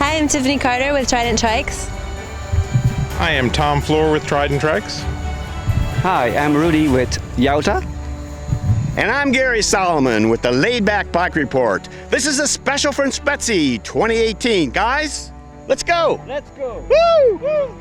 Hi, I'm Tiffany Carter with Trident Trikes. I am Tom Floor with Trident Trikes. Hi, I'm Rudy with Jouta. And I'm Gary Solomon with the Laidback Bike Report. This is a special from Spezi 2018. Guys, let's go. Let's go. Woo! Woo!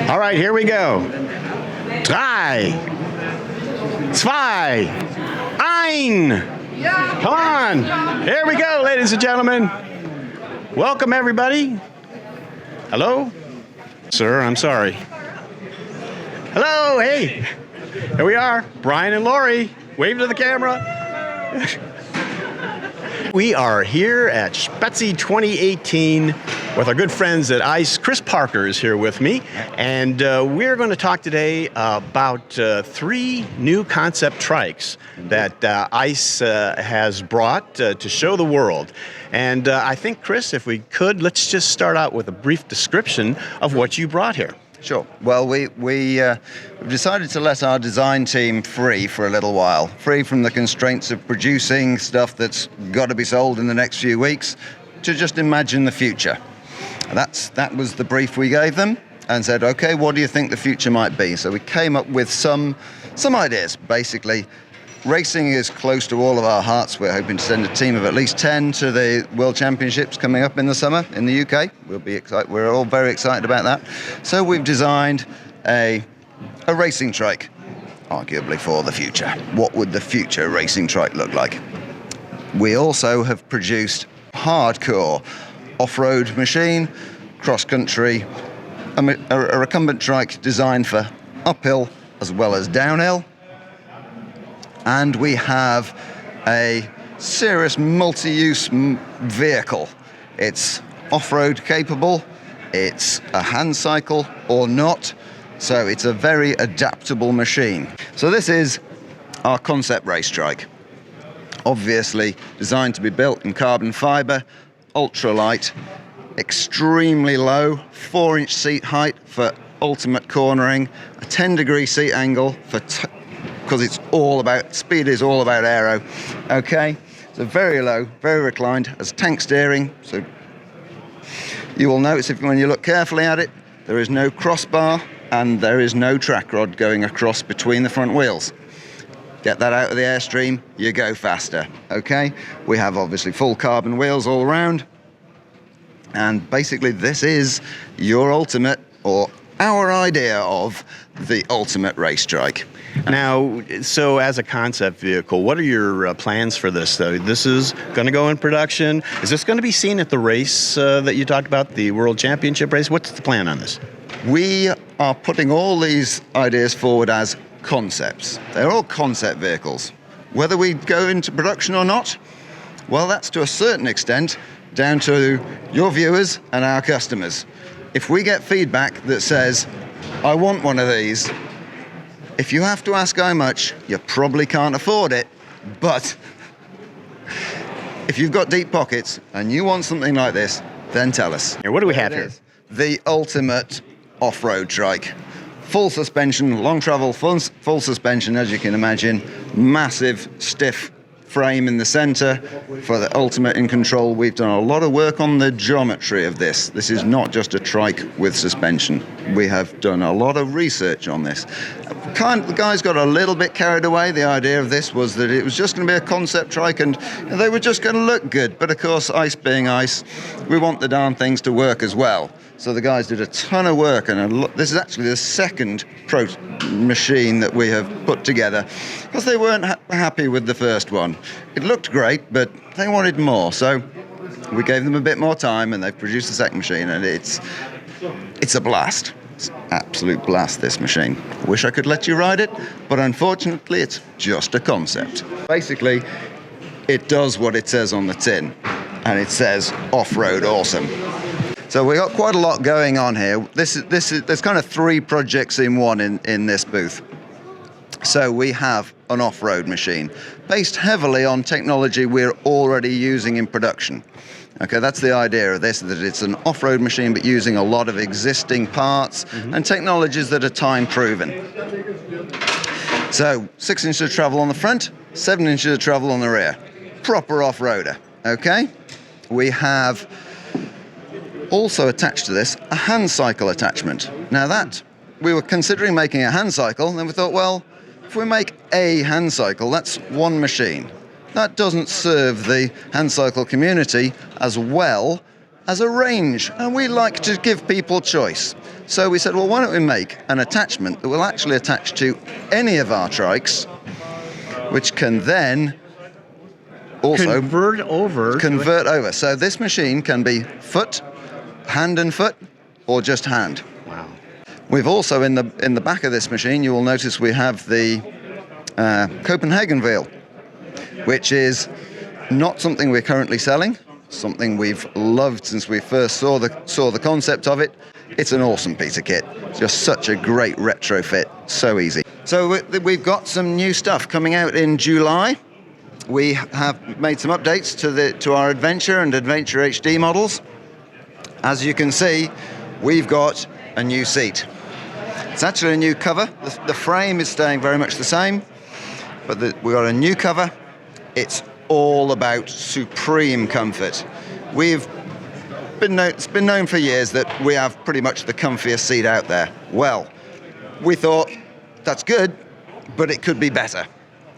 All right, here we go. 3, 2, 1. Come on. Here we go, ladies and gentlemen. Welcome, everybody. Hello? Sir, I'm sorry. Hello, hey. Here we are, Brian and Lori. Wave to the camera. We are here at Spezi 2018 with our good friends at ICE. Chris Parker is here with me, and we're going to talk today about 3 new concept trikes that ICE has brought to show the world. And I think, Chris, if we could, let's just start out with a brief description of what you brought here. Sure. Well, we've decided to let our design team free for a little while, free from the constraints of producing stuff that's got to be sold in the next few weeks, to just imagine the future. That was the brief we gave them, and said, okay, what do you think the future might be? So we came up with some ideas. Basically, racing is close to all of our hearts. We're hoping to send a team of at least 10 to the World Championships coming up in the summer in the UK. We'll be excited. We're all very excited about that. So we've designed a racing trike, arguably for the future. What would the future racing trike look like? We also have produced hardcore off-road machine, cross-country, a recumbent trike designed for uphill as well as downhill. And we have a serious multi-use vehicle. It's off-road capable, it's a hand cycle or not, so it's a very adaptable machine. So this is our concept race trike. Obviously designed to be built in carbon fiber, ultralight, extremely low, 4-inch seat height for ultimate cornering, a 10-degree seat angle for because it's all about, speed is all about aero. Okay, so very low, very reclined, has tank steering, so you will notice when you look carefully at it, there is no crossbar and there is no track rod going across between the front wheels. Get that out of the airstream, you go faster, okay? We have obviously full carbon wheels all around, and basically this is your ultimate, or our idea of the ultimate race trike. Now, so as a concept vehicle, what are your plans for this, though? This is going to go in production. Is this going to be seen at the race that you talked about, the World Championship race? What's the plan on this? We are putting all these ideas forward as concepts. They're all concept vehicles. Whether we go into production or not, well, that's to a certain extent down to your viewers and our customers. If we get feedback that says, I want one of these, If you have to ask how much, you probably can't afford it, but if you've got deep pockets and you want something like this, then tell us. Here, what do we have here? The ultimate off-road trike. Full suspension, long travel, full suspension, as you can imagine. Massive, stiff frame in the center for the ultimate in control. We've done a lot of work on the geometry of this. This is not just a trike with suspension. We have done a lot of research on this. The guys got a little bit carried away. The idea of this was that it was just going to be a concept trike and they were just going to look good. But of course, ice being ice, we want the darn things to work as well. So the guys did a ton of work, and this is actually the second machine that we have put together because they weren't happy with the first one. It looked great, but they wanted more. So we gave them a bit more time, and they've produced the second machine, and it's a blast. It's an absolute blast, this machine. I wish I could let you ride it, but unfortunately, it's just a concept. Basically, it does what it says on the tin, and it says off-road awesome. So we got quite a lot going on here. There's kind of three projects in one in this booth. So we have an off-road machine based heavily on technology we're already using in production. Okay, that's the idea of this, that it's an off-road machine but using a lot of existing parts and technologies that are time-proven. So 6 inches of travel on the front, 7 inches of travel on the rear. Proper off-roader, okay? We have also attached to this a hand cycle attachment. Now that, we were considering making a hand cycle, and then we thought, well, if we make a hand cycle, that's one machine. That doesn't serve the hand cycle community as well as a range, and we like to give people choice. So we said, well, why don't we make an attachment that will actually attach to any of our trikes, which can then also convert over. So this machine can be foot, hand and foot, or just hand. Wow. We've also, in the back of this machine, you will notice we have the Copenhagen wheel, which is not something we're currently selling, something we've loved since we first saw the concept of it. It's an awesome piece of kit. It's just such a great retrofit, so easy. So we've got some new stuff coming out in July. We have made some updates to our Adventure and Adventure HD models. As you can see, we've got a new seat. It's actually a new cover. The frame is staying very much the same, but we've got a new cover. It's all about supreme comfort. It's been known for years that we have pretty much the comfiest seat out there. Well, we thought that's good, but it could be better.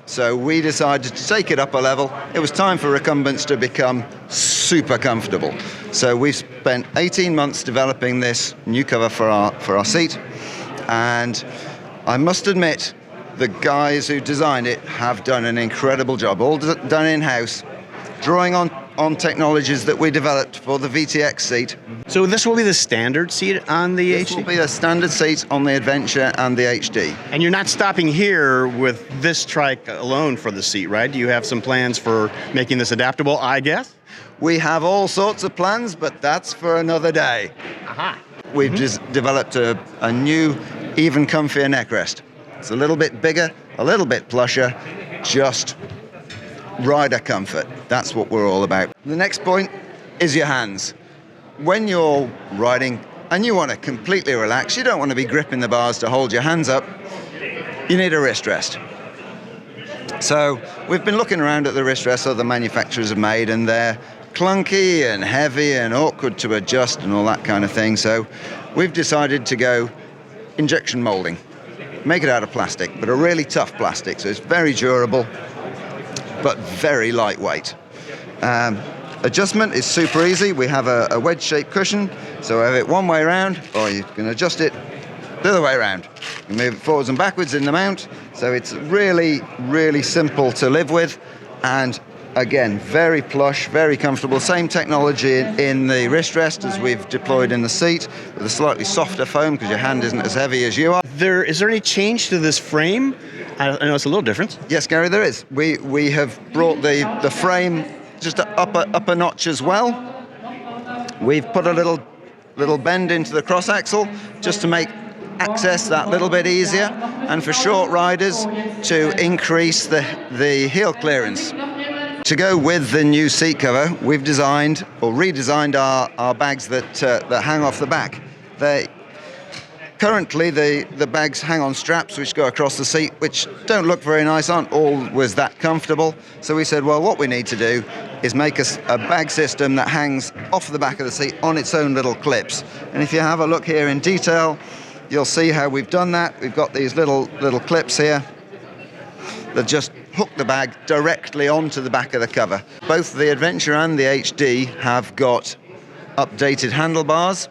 So we decided to take it up a level. It was time for recumbents to become super comfortable. So we've spent 18 months developing this new cover for our seat. And I must admit, the guys who designed it have done an incredible job, all done in-house, drawing on technologies that we developed for the VTX seat. So this will be the standard seat on the HD? This will be a standard seat on the Adventure and the HD. And you're not stopping here with this trike alone for the seat, right? Do you have some plans for making this adaptable, I guess? We have all sorts of plans, but that's for another day. Aha. We've just developed a new, even comfier neckrest. It's a little bit bigger, a little bit plusher, just rider comfort. That's what we're all about. The next point is your hands. When you're riding and you want to completely relax, you don't want to be gripping the bars to hold your hands up, you need a wrist rest. So we've been looking around at the wrist rests other manufacturers have made, and they're clunky and heavy and awkward to adjust and all that kind of thing. So we've decided to go injection molding. Make it out of plastic, but a really tough plastic, so it's very durable, but very lightweight. Adjustment is super easy. We have a wedge-shaped cushion, so have it one way around, or you can adjust it the other way around. You move it forwards and backwards in the mount, so it's really, really simple to live with, and again, very plush, very comfortable. Same technology in the wrist rest as we've deployed in the seat, with a slightly softer foam because your hand isn't as heavy as you are. Is there any change to this frame? I know it's a little different. Yes, Gary, there is. We have brought the frame just up a notch as well. We've put a little bend into the cross axle just to make access that little bit easier, and for short riders to increase the heel clearance. To go with the new seat cover, we've designed or redesigned our bags that hang off the back. Currently, the bags hang on straps which go across the seat, which don't look very nice, aren't always that comfortable. So we said, well, what we need to do is make a bag system that hangs off the back of the seat on its own little clips. And if you have a look here in detail, you'll see how we've done that. We've got these little clips here that just hook the bag directly onto the back of the cover. Both the Adventure and the HD have got updated handlebars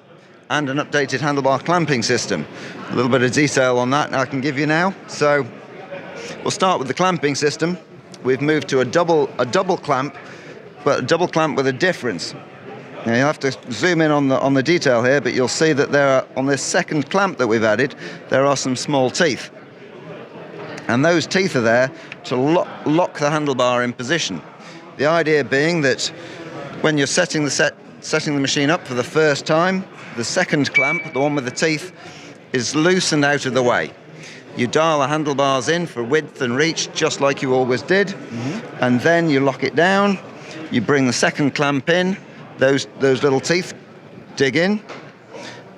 and an updated handlebar clamping system. A little bit of detail on that I can give you now. So we'll start with the clamping system. We've moved to a double clamp, but a double clamp with a difference. Now you'll have to zoom in on the detail here, but you'll see that there are, on this second clamp that we've added, there are some small teeth. And those teeth are there to lock the handlebar in position. The idea being that when you're setting the machine up for the first time, the second clamp, the one with the teeth, is loosened out of the way. You dial the handlebars in for width and reach, just like you always did, and then you lock it down. You bring the second clamp in, those little teeth dig in,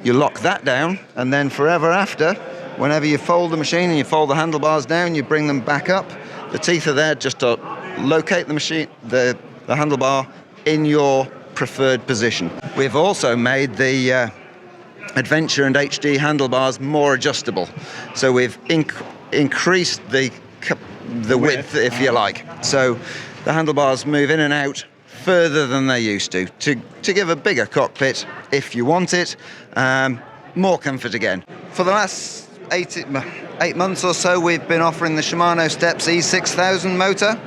you lock that down, and then forever after, whenever you fold the machine and you fold the handlebars down, you bring them back up. The teeth are there just to locate the machine, the handlebar in your preferred position. We've also made the Adventure and HD handlebars more adjustable. So we've increased the width, if you like. So the handlebars move in and out further than they used to give a bigger cockpit if you want it, more comfort again. For the last 8 months or so, we've been offering the Shimano Steps E6000 motor.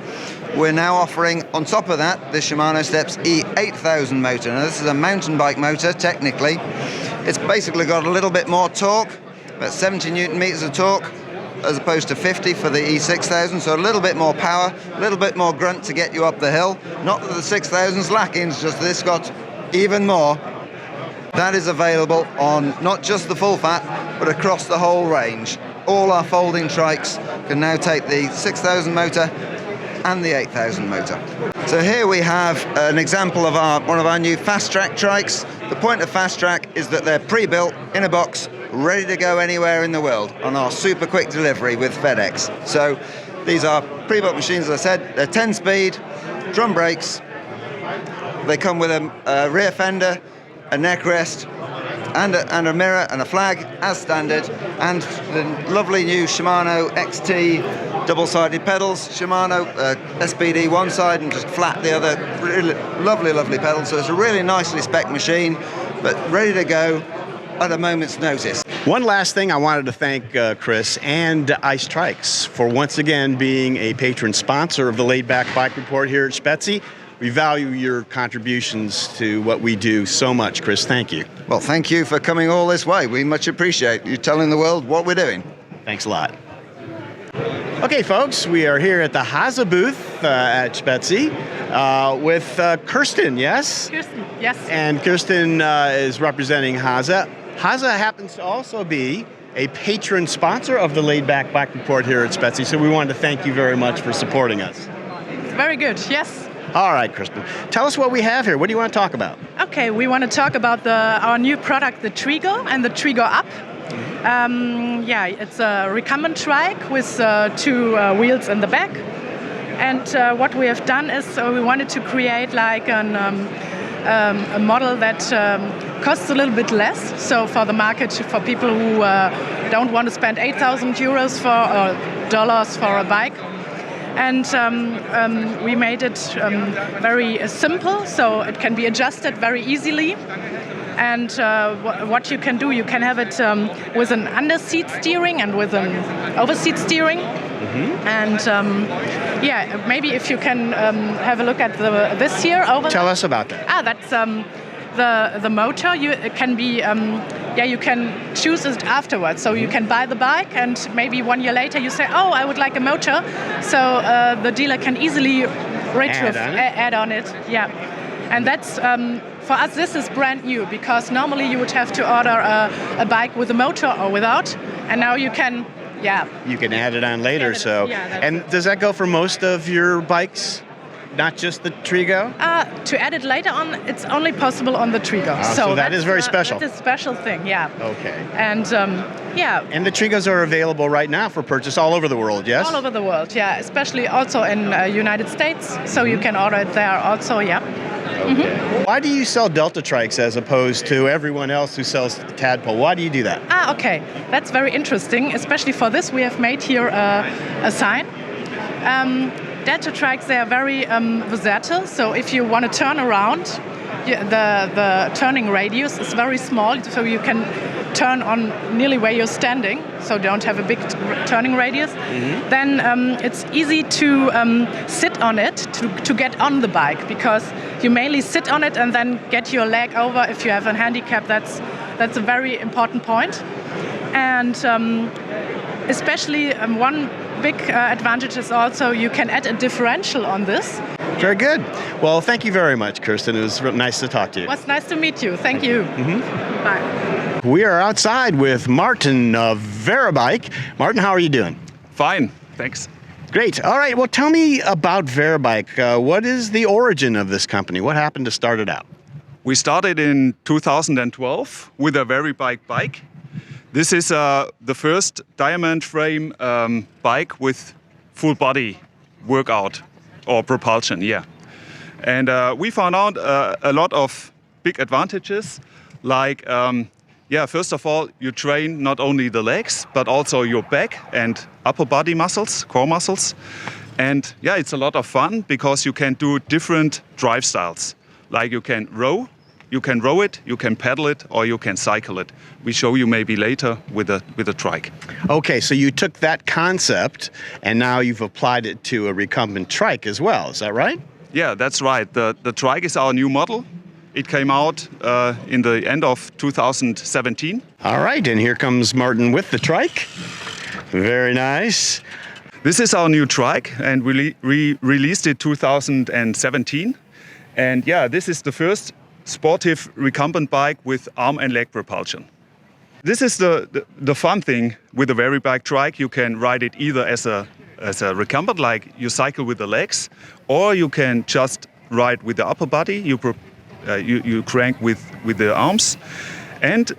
We're now offering, on top of that, the Shimano Steps E8000 motor. Now, this is a mountain bike motor, technically. It's basically got a little bit more torque, about 70 newton meters of torque, as opposed to 50 for the E6000, so a little bit more power, a little bit more grunt to get you up the hill. Not that the 6000's lacking, it's just this got even more. That is available on not just the full fat, but across the whole range. All our folding trikes can now take the 6000 motor and the 8000 motor. So here we have an example of one of our new fast track trikes. The point of fast track is that they're pre-built in a box, ready to go anywhere in the world on our super quick delivery with FedEx. So these are pre-built machines, as I said. They're 10 speed, drum brakes. They come with a rear fender, a neck rest, and a mirror and a flag as standard, and the lovely new Shimano XT double-sided pedals. Shimano SPD one side and just flat the other. Really lovely pedals. So it's a really nicely spec machine, but ready to go at a moment's notice. One last thing, I wanted to thank Chris and Ice Trikes for once again being a patron sponsor of the Laidback Bike Report here at Spezi. We value your contributions to what we do so much, Chris. Thank you. Well, thank you for coming all this way. We much appreciate you telling the world what we're doing. Thanks a lot. Okay, folks, we are here at the Hase booth at Spezi with Kirsten, yes? Kirsten, yes. And Kirsten is representing Hase. Hase happens to also be a patron sponsor of the Laidback Bike Report here at Spezi, so we wanted to thank you very much for supporting us. Very good, yes. All right, Kristen, tell us what we have here. What do you want to talk about? Okay, we want to talk about our new product, the Trigo and the Trigo Up. It's a recumbent trike with 2 wheels in the back. And what we have done is we wanted to create like a model that costs a little bit less. So for the market, for people who don't want to spend 8,000 euros or dollars for a bike. And we made it very simple, so it can be adjusted very easily. And what you can do, you can have it with an under-seat steering and with an over-seat steering. Mm-hmm. And maybe if you can have a look at this here over. Tell us about that. That's the motor. It can be. You can choose it afterwards. So you can buy the bike, and maybe 1 year later you say, "Oh, I would like a motor." So the dealer can easily add on it. Yeah. And that's, for us, this is brand new, because normally you would have to order a bike with a motor or without, and now you can, You can add it on later, so. Yeah, and does that go for most of your bikes? Not just the Trigo? To add it later on, it's only possible on the Trigo. So that is very special. That's a special thing, yeah. Okay. And And the Trigos are available right now for purchase all over the world, yes? all over the world, yeah. Especially also in United States, so you can order it there also, yeah. Okay. Why do you sell Delta Trikes as opposed to everyone else who sells Tadpole? Why do you do that? Okay. That's very interesting. Especially for this, we have made here a sign. Delta Trikes, they are very versatile, so if you want to turn around, the turning radius is very small, so you can turn on nearly where you're standing, so don't have a big turning radius. Then it's easy to sit on it, to get on the bike, because you mainly sit on it and then get your leg over. If you have a handicap, that's a very important point. And especially one big advantage is also you can add a differential on this. Very good. Well, thank you very much, Kirsten. It was nice to talk to you. It was nice to meet you. Thank you. Bye. We are outside with Martin of Varibike. Martin, how are you doing? Fine, thanks. Great. All right. Well, tell me about Varibike. What is the origin of this company? What happened to start it out? We started in 2012 with a Varibike bike. This is the first diamond frame bike with full body workout or propulsion, yeah. And we found out a lot of big advantages, like, first of all, you train not only the legs, but also your back and upper body muscles, core muscles. And yeah, it's a lot of fun because you can do different drive styles. Like you can row it, you can pedal it, or you can cycle it. We show you maybe later with a trike. Okay, so you took that concept and now you've applied it to a recumbent trike as well. Is that right? Yeah, that's right. The trike is our new model. It came out in the end of 2017. All right, and here comes Martin with the trike. Very nice. This is our new trike, and we released it 2017. And yeah, this is the first sportive recumbent bike with arm and leg propulsion. This is the fun thing with the Varibike trike. You can ride it either as a recumbent, like you cycle with the legs, or you can just ride with the upper body. You crank with the arms, and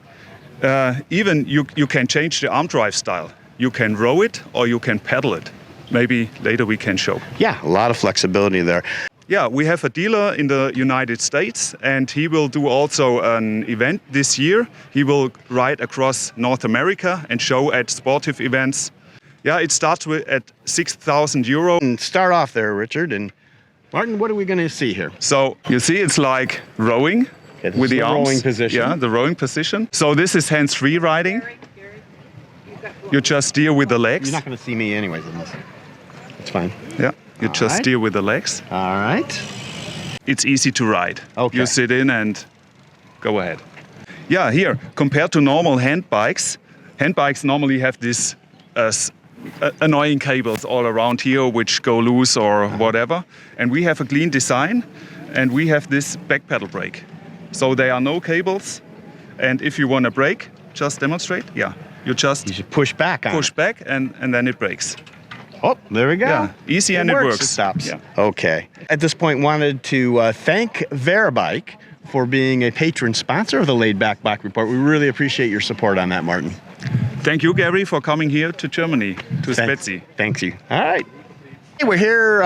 even you can change the arm drive style. You can row it or you can pedal it. Maybe later we can show. Yeah, a lot of flexibility there. Yeah, we have a dealer in the United States, and he will do also an event this year. He will ride across North America and show at sportive events. Yeah, it starts at €6,000. And start off there, Richard. And Martin, what are we going to see here? So you see, it's like rowing with the arms. Rowing position. Yeah, the rowing position. So this is hands-free riding. You just steer with the legs. You're not going to see me anyways in this. It's fine. Yeah. You just steer with the legs. All right. It's easy to ride. Okay. You sit in and go ahead. Yeah, here, compared to normal hand bikes normally have this annoying cables all around here which go loose or whatever. And we have a clean design, and we have this back pedal brake. So there are no cables. And if you want to brake, just demonstrate. Yeah, you should push back on it, and then it brakes. Oh, there we go. Yeah, easy, and it works. It stops. Yeah. Okay. At this point, wanted to thank Varibike for being a patron sponsor of the Laidback Bike Report. We really appreciate your support on that, Martin. Thank you, Gary, for coming here to Germany, to Spezi. Thank you. All right. Hey, we're here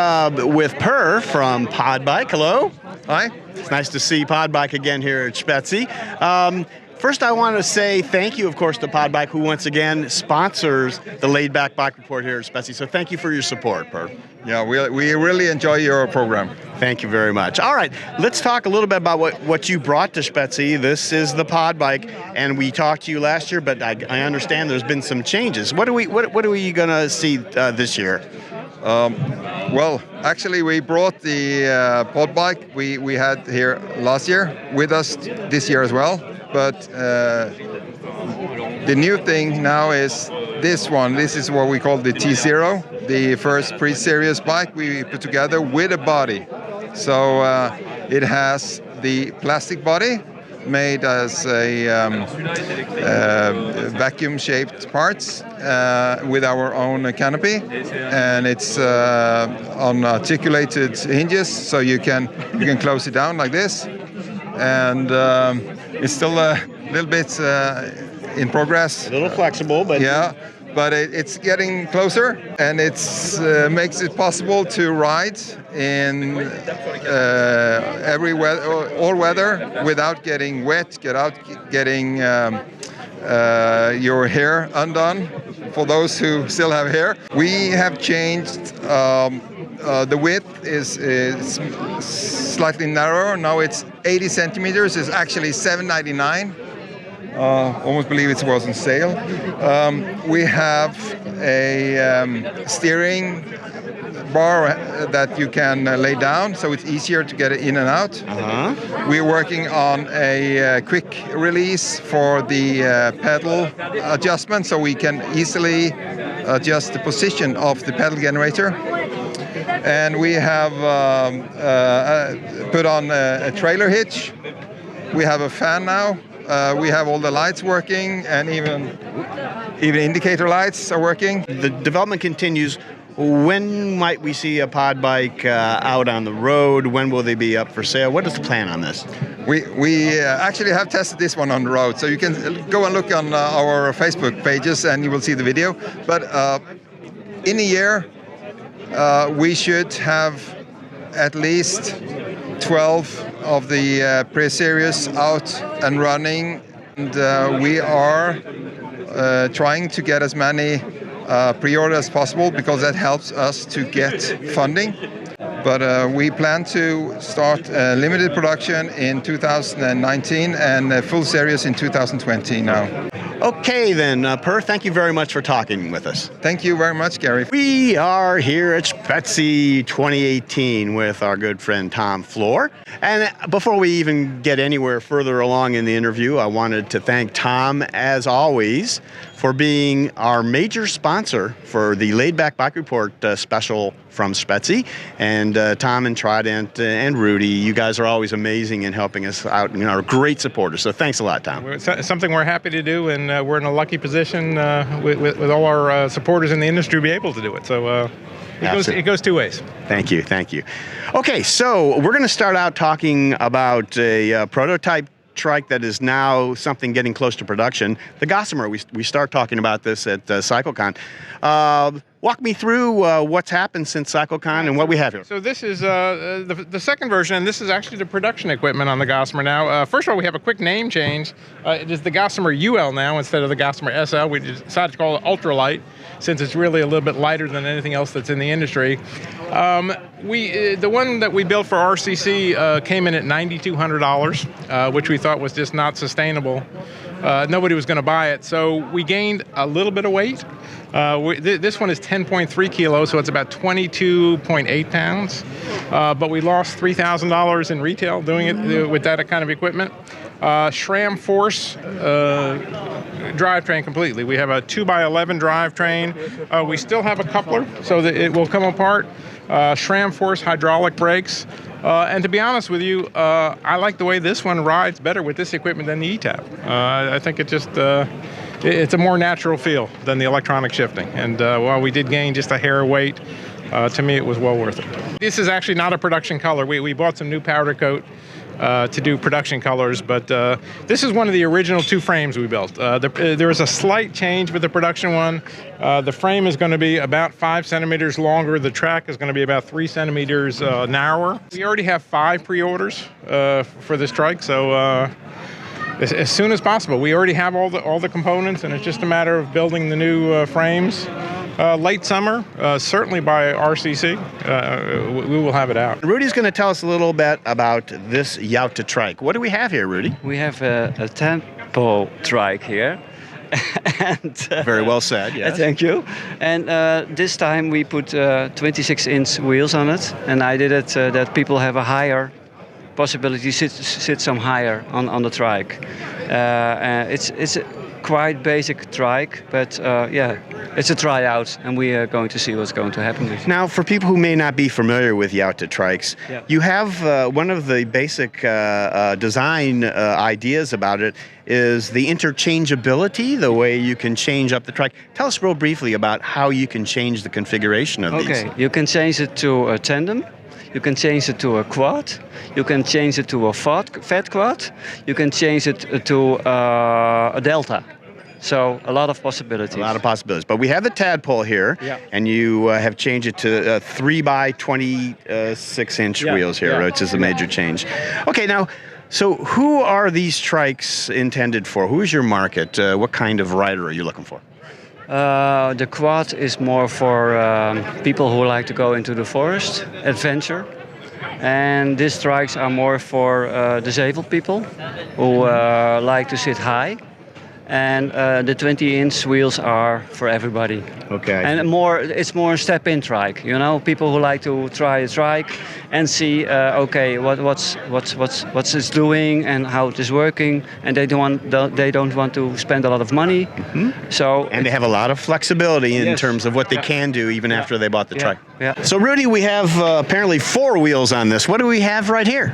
with Per from Podbike. Hello. Hi. It's nice to see Podbike again here at Spezi. First, I want to say thank you, of course, to Podbike, who once again sponsors the Laidback Bike Report here at Spezi. So thank you for your support, Per. Yeah, we really enjoy your program. Thank you very much. All right, let's talk a little bit about what you brought to Spezi. This is the Podbike, and we talked to you last year, but I understand there's been some changes. What are we going to see this year? Well, actually, we brought the Podbike we had here last year with us this year as well. But the new thing now is this one. This is what we call the T0, the first pre-series bike we put together with a body. So It has the plastic body made as a vacuum-shaped parts with our own canopy, and it's on articulated hinges, so you can close it down like this. And it's still a little bit in progress. A little flexible, but yeah. But it's getting closer, and it's makes it possible to ride in every weather, all weather, without getting wet, getting your hair undone. For those who still have hair, we have changed. The width is slightly narrower. Now it's 80 centimeters. It's actually 799. Almost believe it was on sale. We have a steering bar that you can lay down, so it's easier to get it in and out. We're working on a quick release for the pedal adjustment, so we can easily adjust the position of the pedal generator. And we have put on a trailer hitch. We have a fan now. We have all the lights working, and even indicator lights are working. the development continues. When might we see a pod bike out on the road? When will they be up for sale? What is the plan on this? We actually have tested this one on the road, so you can go and look on our Facebook pages and you will see the video. But in a year, we should have at least 12 of the pre-series out and running, and we are trying to get as many pre-orders as possible, because that helps us to get funding. But we plan to start limited production in 2019 and full series in 2020 now. Okay then, Per, thank you very much for talking with us. Thank you very much, Gary. We are here at Spezi 2018 with our good friend Tom Floor. And before we even get anywhere further along in the interview, I wanted to thank Tom, as always, for being our major sponsor for the Laidback Bike Report special from Spezi. And Tom and Trident and Rudy, you guys are always amazing in helping us out and are great supporters. So thanks a lot, Tom. It's something we're happy to do, and we're in a lucky position with all our supporters in the industry to be able to do it. So it goes two ways. Thank you, thank you. Okay, so we're going to start out talking about a prototype trike that is now something getting close to production. The Gossamer, we start talking about this at CycleCon. Walk me through what's happened since CycleCon and what we have here. So this is the second version, and this is actually the production equipment on the Gossamer now. First of all, we have a quick name change. It is the Gossamer UL now instead of the Gossamer SL. We decided to call it ultralight, since it's really a little bit lighter than anything else that's in the industry. The one that we built for RCC came in at $9,200, which we thought was just not sustainable. Nobody was going to buy it, so we gained a little bit of weight. This one is 10.3 kilos, so it's about 22.8 pounds. But we lost $3,000 in retail doing it with that kind of equipment. SRAM Force drivetrain completely. We have a 2x11 drivetrain. We still have a coupler, so that it will come apart. SRAM Force hydraulic brakes. And to be honest with you, I like the way this one rides better with this equipment than the ETAP. I think it just it's a more natural feel than the electronic shifting. And while we did gain just a hair of weight, to me it was well worth it. This is actually not a production color. We bought some new powder coat to do production colors, but this is one of the original two frames we built. There was a slight change with the production one. The frame is going to be about 5 centimeters longer. The track is going to be about 3 centimeters narrower. We already have 5 pre-orders for this trike, so as soon as possible. We already have all the components, and it's just a matter of building the new frames. Late summer, certainly by RCC, we will have it out. Rudy's going to tell us a little bit about this Jouta trike. What do we have here, Rudy? We have a tempo trike here. And, very well said, yes. Thank you. And this time we put 26-inch wheels on it, and I did it that people have a higher possibility to sit some higher on the trike. It's quite basic trike, but yeah, it's a tryout, and we are going to see what's going to happen with it. Now, for people who may not be familiar with Jouta Trikes, Yeah. you have one of the basic design ideas about it is the interchangeability, the way you can change up the trike. Tell us real briefly about how you can change the configuration of these. Okay, you can change it to a tandem, you can change it to a quad, you can change it to a fat quad, you can change it to a delta. So a lot of possibilities. A lot of possibilities. But we have the tadpole here, Yeah. and you have changed it to 3 by 26-inch Yeah, wheels here, yeah. which is a major change. Okay, now, so who are these trikes intended for? Who is your market? What kind of rider are you looking for? The quad is more for people who like to go into the forest, adventure. And these trikes are more for disabled people who like to sit high. And the 20-inch wheels are for everybody. Okay. And it's more a step-in trike. You know, people who like to try a trike and see, okay, what's it's doing and how it is working, and they don't want to spend a lot of money. Mm-hmm. So And they have a lot of flexibility in Yes. terms of what they Yeah. can do even after they bought the Yeah. trike. Yeah. So Rudy, we have apparently 4 wheels on this. What do we have right here?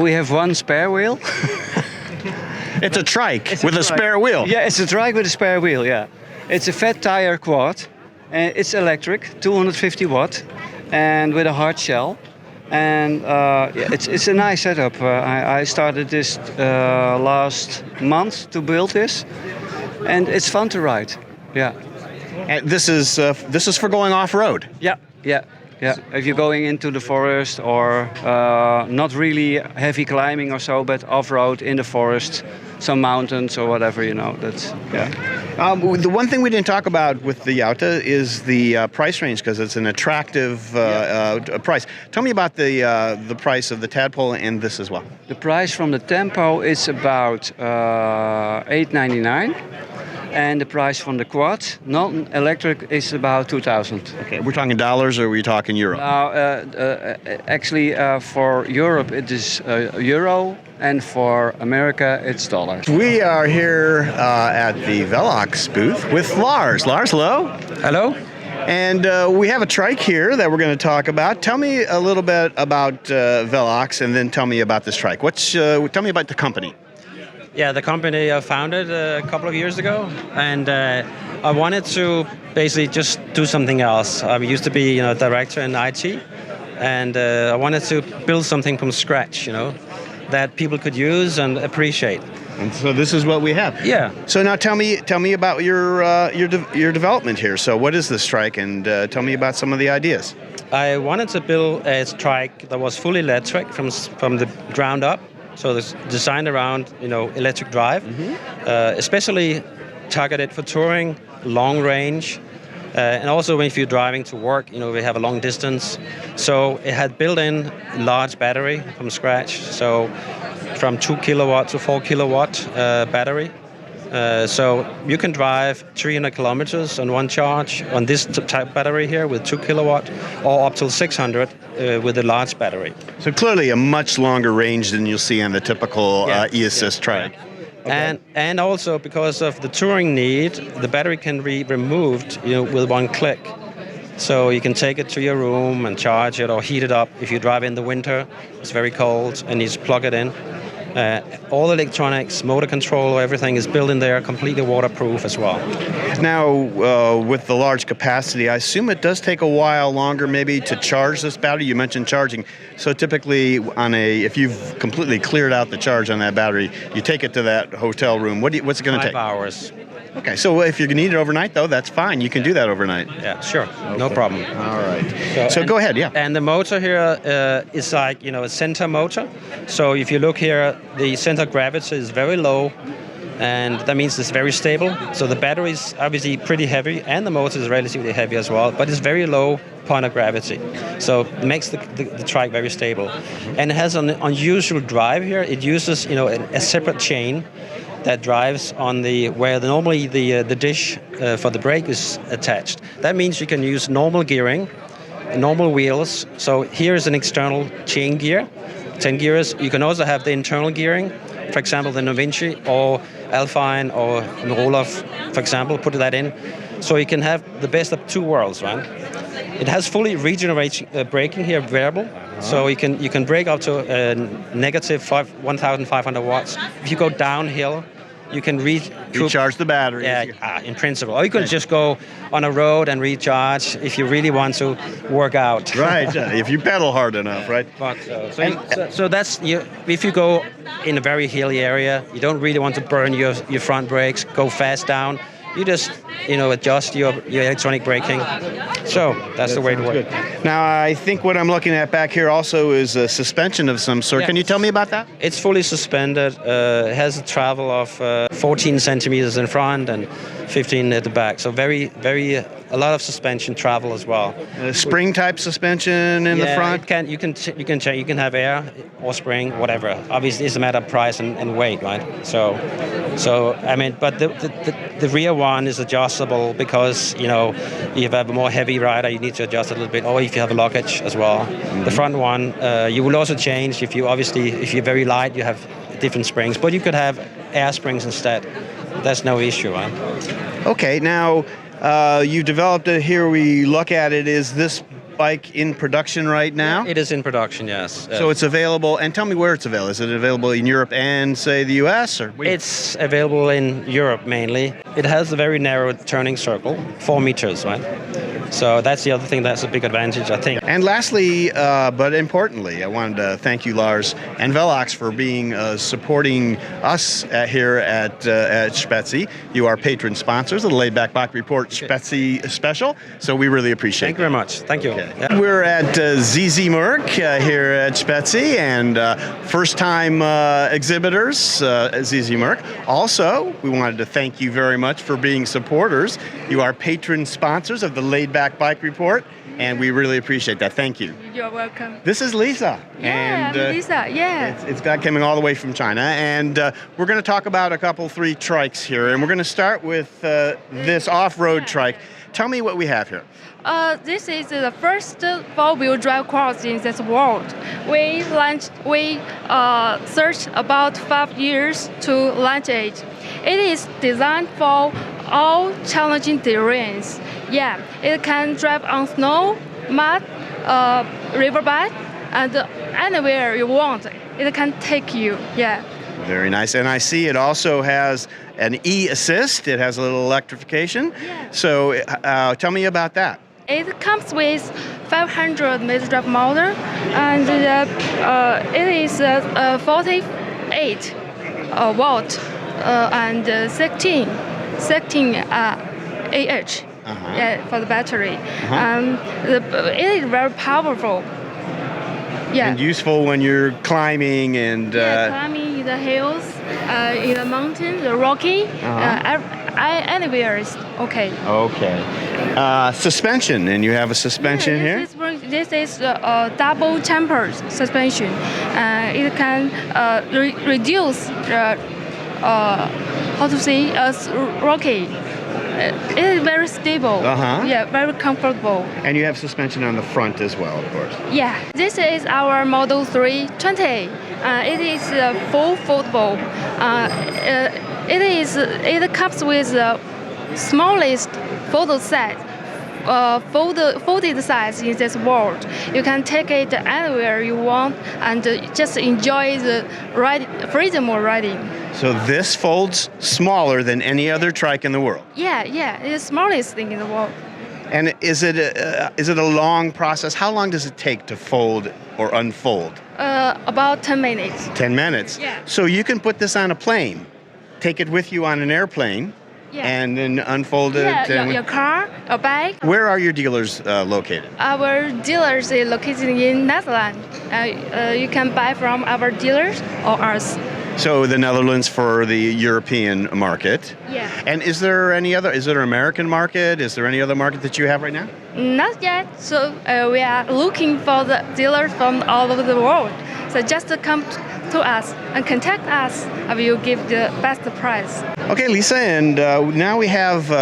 we have one spare wheel. It's a trike It's a with a trike. spare wheel. Yeah, it's a trike with a spare wheel, yeah. It's a fat tire quad, and it's electric, 250 watt, and with a hard shell. And yeah, it's a nice setup. I started this last month to build this, and it's fun to ride. Yeah. And this is for going off-road. Yeah, yeah. Yeah, if you're going into the forest or not really heavy climbing or so, but off-road in the forest, some mountains or whatever, you know, that's, yeah. The one thing we didn't talk about with the Jouta is the price range, because it's an attractive price. Tell me about the price of the tadpole and this as well. The price from the Tempo is about $8.99. And the price from the quad, non-electric, is about 2,000. Okay, we're talking dollars or are we talking euro? Now, actually, for Europe it is euro, and for America it's dollars. We are here at the VELOKS booth with Lars. Lars, hello. Hello. And we have a trike here that we're going to talk about. Tell me a little bit about VELOKS, and then tell me about this trike. Tell me about the company. Yeah, the company I founded a couple of years ago, and I wanted to basically just do something else. I used to be, director in IT, and I wanted to build something from scratch, that people could use and appreciate. And so this is what we have. Yeah. So now tell me about your development here. So what is this trike, and tell me about some of the ideas. I wanted to build a trike that was fully electric from the ground up. So it's designed around, electric drive, especially targeted for touring, long range, and also if you're driving to work, we have a long distance. So it had built-in large battery from scratch. So from 2 kilowatt to 4 kilowatt battery. So you can drive 300 kilometers on one charge on this type battery here with 2 kilowatt, or up to 600 with a large battery. So clearly a much longer range than you'll see on the typical e-assist trike. Okay. And also because of the touring need, the battery can be removed with one click. So you can take it to your room and charge it or heat it up. If you drive in the winter, it's very cold, and you just plug it in. All electronics, motor control, everything is built in there, completely waterproof as well. Now, with the large capacity, I assume it does take a while longer maybe to charge this battery. You mentioned charging. So typically, if you've completely cleared out the charge on that battery, you take it to that hotel room. What's it going to take? 5 hours. Okay, so if you need it overnight, though, that's fine. You can do that overnight. Yeah, sure. Okay. No problem. All right. So go ahead, yeah. And the motor here is like, a center motor. So if you look here, the center of gravity is very low, and that means it's very stable. So the battery is obviously pretty heavy, and the motor is relatively heavy as well, but it's very low point of gravity. So it makes the trike very stable. And it has an unusual drive here. It uses, a separate chain that drives on where normally the dish for the brake is attached. That means you can use normal gearing, normal wheels. So here is an external chain gear, 10 gears. You can also have the internal gearing, for example, the Novinci, or Alpine or Roller, for example, put that in. So you can have the best of two worlds, right? It has fully regenerating braking here, variable. So you can brake up to negative 1,500 watts. If you go downhill, you can recharge the batteries. Yeah, in principle. Or you can just go on a road and recharge if you really want to work out. Right, if you pedal hard enough, right? But, so that's if you go in a very hilly area, you don't really want to burn your front brakes, go fast down. You just adjust your electronic braking. So that's the way to work. Now I think what I'm looking at back here also is a suspension of some sort. Yeah. Can you tell me about that? It's fully suspended. It has a travel of 14 centimeters in front and 15 at the back. So a lot of suspension travel as well. Spring type suspension in the front. You can have air or spring, whatever. Obviously, it's a matter of price and weight, right? So I mean, but the rear one is adjustable because if you have a more heavy rider, you need to adjust a little bit, or if you have a luggage as well. Mm-hmm. The front one you will also change if you're very light, you have different springs, but you could have air springs instead. That's no issue, right? Okay, now you developed it here. We look at it. Is this bike in production right now? It is in production, yes. So it's available, and tell me where it's available. Is it available in Europe and, say, the US? Or it's available in Europe mainly. It has a very narrow turning circle, 4 meters, right? So that's the other thing that's a big advantage, I think. And lastly, but importantly, I wanted to thank you, Lars, and VELOKS for being supporting us here at Spezi. You are patron sponsors of the Laidback Bike Report Spezi special, so we really appreciate it. Thank you very much. Thank you. Okay. Yeah. We're at ZZMerck here at Spezi, and first-time exhibitors, ZZMerck. Also, we wanted to thank you very much for being supporters. You are patron sponsors of the Laidback Bike Report, and we really appreciate that. Thank you. You're welcome. This is Lisa. Yeah, and, Lisa, yeah. It's got coming all the way from China, and we're going to talk about 3 trikes here, and we're going to start with this off-road trike. Tell me what we have here. This is the first 4-wheel drive quad in this world. We searched about 5 years to launch it. It is designed for all challenging terrains. Yeah, it can drive on snow, mud, riverbed, and anywhere you want. It can take you. Yeah. Very nice. And I see it also has an e-assist. It has a little electrification. Yeah. So tell me about that. It comes with 500 meter drive motor, and it is 48 watt and 16 Ah. Yeah, for the battery. It is very powerful. Yeah. And useful when you're climbing and climbing in the hills, in the mountain, the rocky, anywhere is okay. Okay. Suspension, and you have a suspension here? This is a double chamfer suspension. It can reduce rocky. It is very stable. Yeah, very comfortable. And you have suspension on the front as well, of course. Yeah, this is our Model 320. It is full foldable. It comes with the smallest folded set. Folded size in this world. You can take it anywhere you want and just enjoy the freedom of riding. So this folds smaller than any other trike in the world? Yeah, it's the smallest thing in the world. And is it a long process? How long does it take to fold or unfold? About 10 minutes. 10 minutes? Yeah. So you can put this on a plane, take it with you on an airplane, and then unfold it. Yeah, your car, your bike. Where are your dealers located? Our dealers are located in Netherlands. You can buy from our dealers or us. So the Netherlands for the European market. Yeah. And is there any other? Is there an American market? Is there any other market that you have right now? Not yet. So we are looking for the dealers from all over the world. So just come to us and contact us, and we will give the best price. Okay, Lisa, and now we have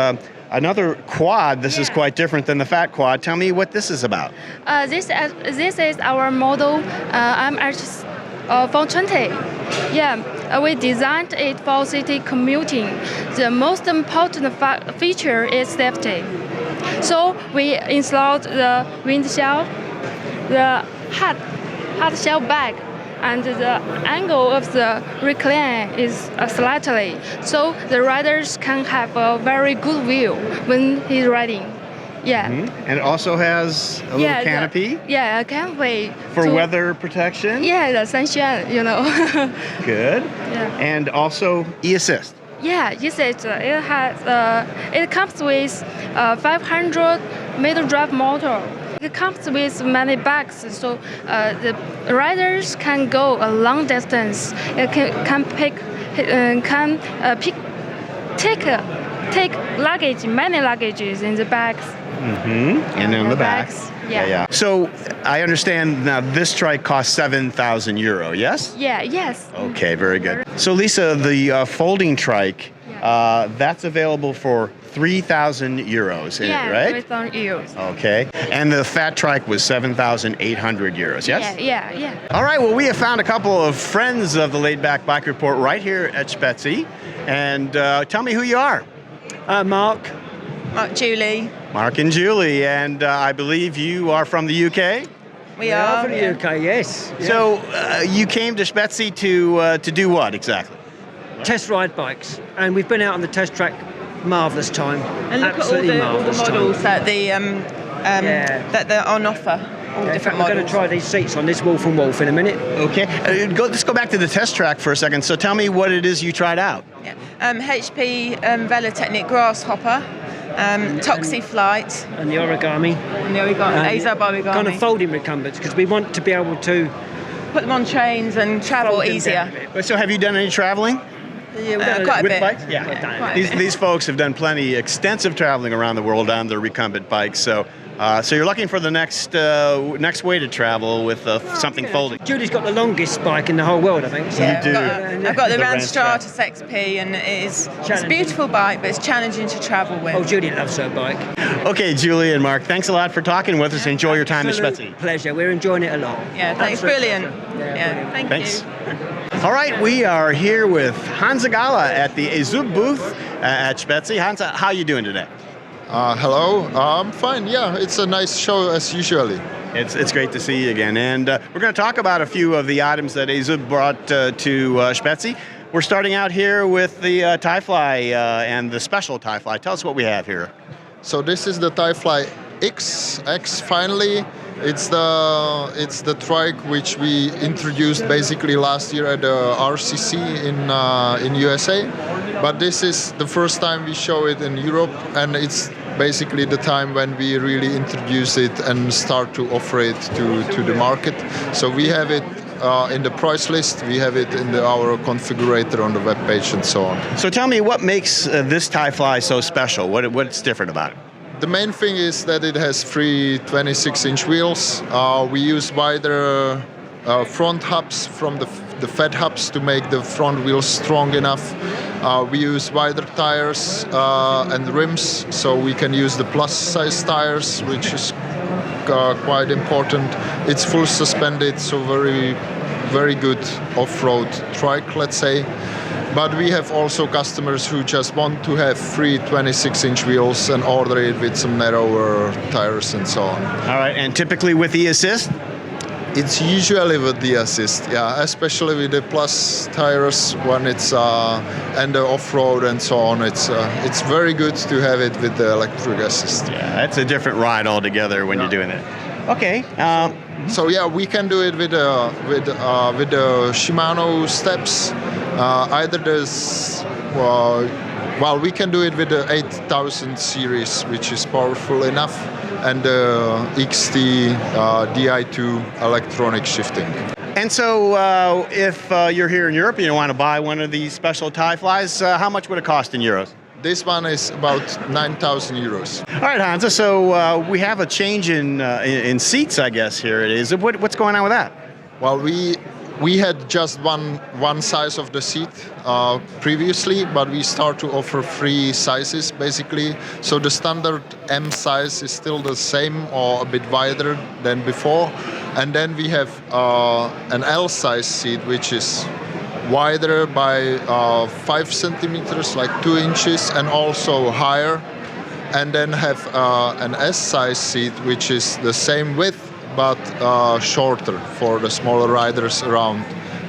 another quad. This is quite different than the fat quad. Tell me what this is about. This is our model MH420. We designed it for city commuting. The most important feature is safety. So we installed the windshield, the hard shell bag, and the angle of the recline is slightly, so the riders can have a very good view when he's riding. And it also has a little canopy. A canopy. For weather protection. The sunshine, Good. And also e-assist. It comes with 500-meter drive motor. It comes with many bags, so the riders can go a long distance. It take luggage, many luggages in the bags. And on the backs. So I understand now this trike costs 7,000 euro, yes? Yes. Okay, very good. So Lisa, the folding trike, that's available for 3,000 euros, right? 3,000 euros. Okay. And the fat trike was 7,800 euros, yes? Yeah. All right, well, we have found a couple of friends of the Laidback Bike Report right here at Spezi. And tell me who you are. Mark. Julie. Mark and Julie, and I believe you are from the UK? We are from the UK, yes. So you came to Spezi to do what exactly? Test ride bikes, and we've been out on the test track. Marvellous time. And look absolutely at all the models that that are on offer. All different models. I'm going to try these seats on this Wolf and Wolf in a minute. Okay. Let's go back to the test track for a second. So tell me what it is you tried out. HP Velotechnik Grasshopper, Toxi Flight. And the origami. Azub origami. Kind of folding recumbents, because we want to be able to put them on trains and travel easier. So have you done any traveling? Quite a bit. Bikes? These folks have done extensive traveling around the world on their recumbent bikes. So you're looking for the next way to travel with something folding. Julie's got the longest bike in the whole world, I think. So. You do. I've got the Rand Stratus XP, and it's a beautiful bike, but it's challenging to travel with. Oh, Julie loves her bike. Okay, Julie and Mark, thanks a lot for talking with us. Enjoy your time at Spezi. Pleasure. We're enjoying it a lot. Thanks. Brilliant. Thanks. All right, we are here with Hansa Gala at the Azub booth at Spezi. Hansa, how are you doing today? Hello, I'm fine. It's a nice show as usually. It's great to see you again. And we're going to talk about a few of the items that Azub brought to Spezi. We're starting out here with the Tie Fly and the special Tie Fly. Tell us what we have here. So this is the Tie Fly X finally. It's the trike which we introduced basically last year at the RCC in USA, but this is the first time we show it in Europe, and it's basically the time when we really introduce it and start to offer it to the market. So we have it in the price list, we have it in our configurator on the web page and so on. So tell me what makes this Tie Fly so special? What's different about it? The main thing is that it has 3 26-inch wheels. We use wider front hubs from the fat hubs to make the front wheels strong enough. We use wider tires and rims, so we can use the plus size tires, which is quite important. It's full suspended, so very good off-road trike, let's say. But we have also customers who just want to have 3 26-inch wheels and order it with some narrower tires and so on. All right, and typically with the assist? It's usually with the assist, especially with the plus tires when it's and the off-road and so on. It's very good to have it with the electric assist. Yeah, that's a different ride altogether when you're doing that. Okay. So we can do it with the Shimano steps. Either there's we can do it with the 8000 series, which is powerful enough, and the XT Di2 electronic shifting. And so if you're here in Europe and you want to buy one of these special Tie Flies, how much would it cost in euros? This one is about 9,000 euros. All right, Hansa, so we have a change in seats, I guess, here it is. What's going on with that? Well, we had just one size of the seat previously, but we start to offer 3 sizes basically. So the standard M size is still the same or a bit wider than before, and then we have an L size seat, which is wider by 5 centimeters, like 2 inches, and also higher. And then have an S-size seat, which is the same width but shorter for the smaller riders, around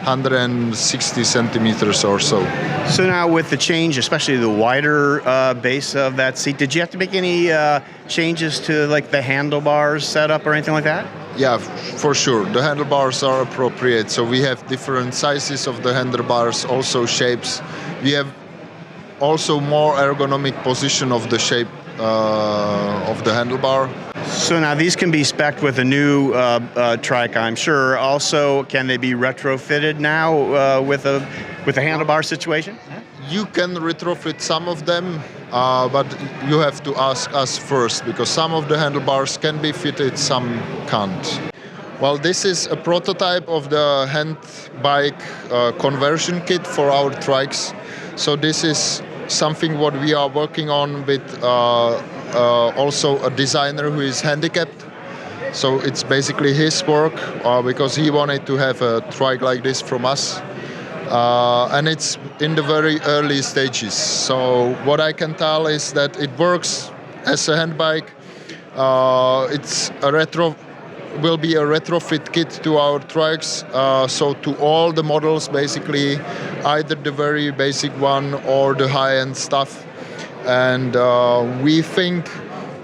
160 centimeters or so. So now with the change, especially the wider base of that seat, did you have to make any changes to like the handlebars setup or anything like that? Yeah, for sure. The handlebars are appropriate. So we have different sizes of the handlebars, also shapes. We have also more ergonomic position of the shape of the handlebar. So now these can be spec'd with a new trike, I'm sure. Also, can they be retrofitted now with a handlebar situation? You can retrofit some of them, but you have to ask us first, because some of the handlebars can be fitted, some can't. Well, this is a prototype of the hand bike conversion kit for our trikes. So this is something what we are working on with also a designer who is handicapped. So it's basically his work because he wanted to have a trike like this from us. And it's in the very early stages. So what I can tell is that it works as a hand bike. Will be a retrofit kit to our trikes. So to all the models, basically, either the very basic one or the high-end stuff. And we think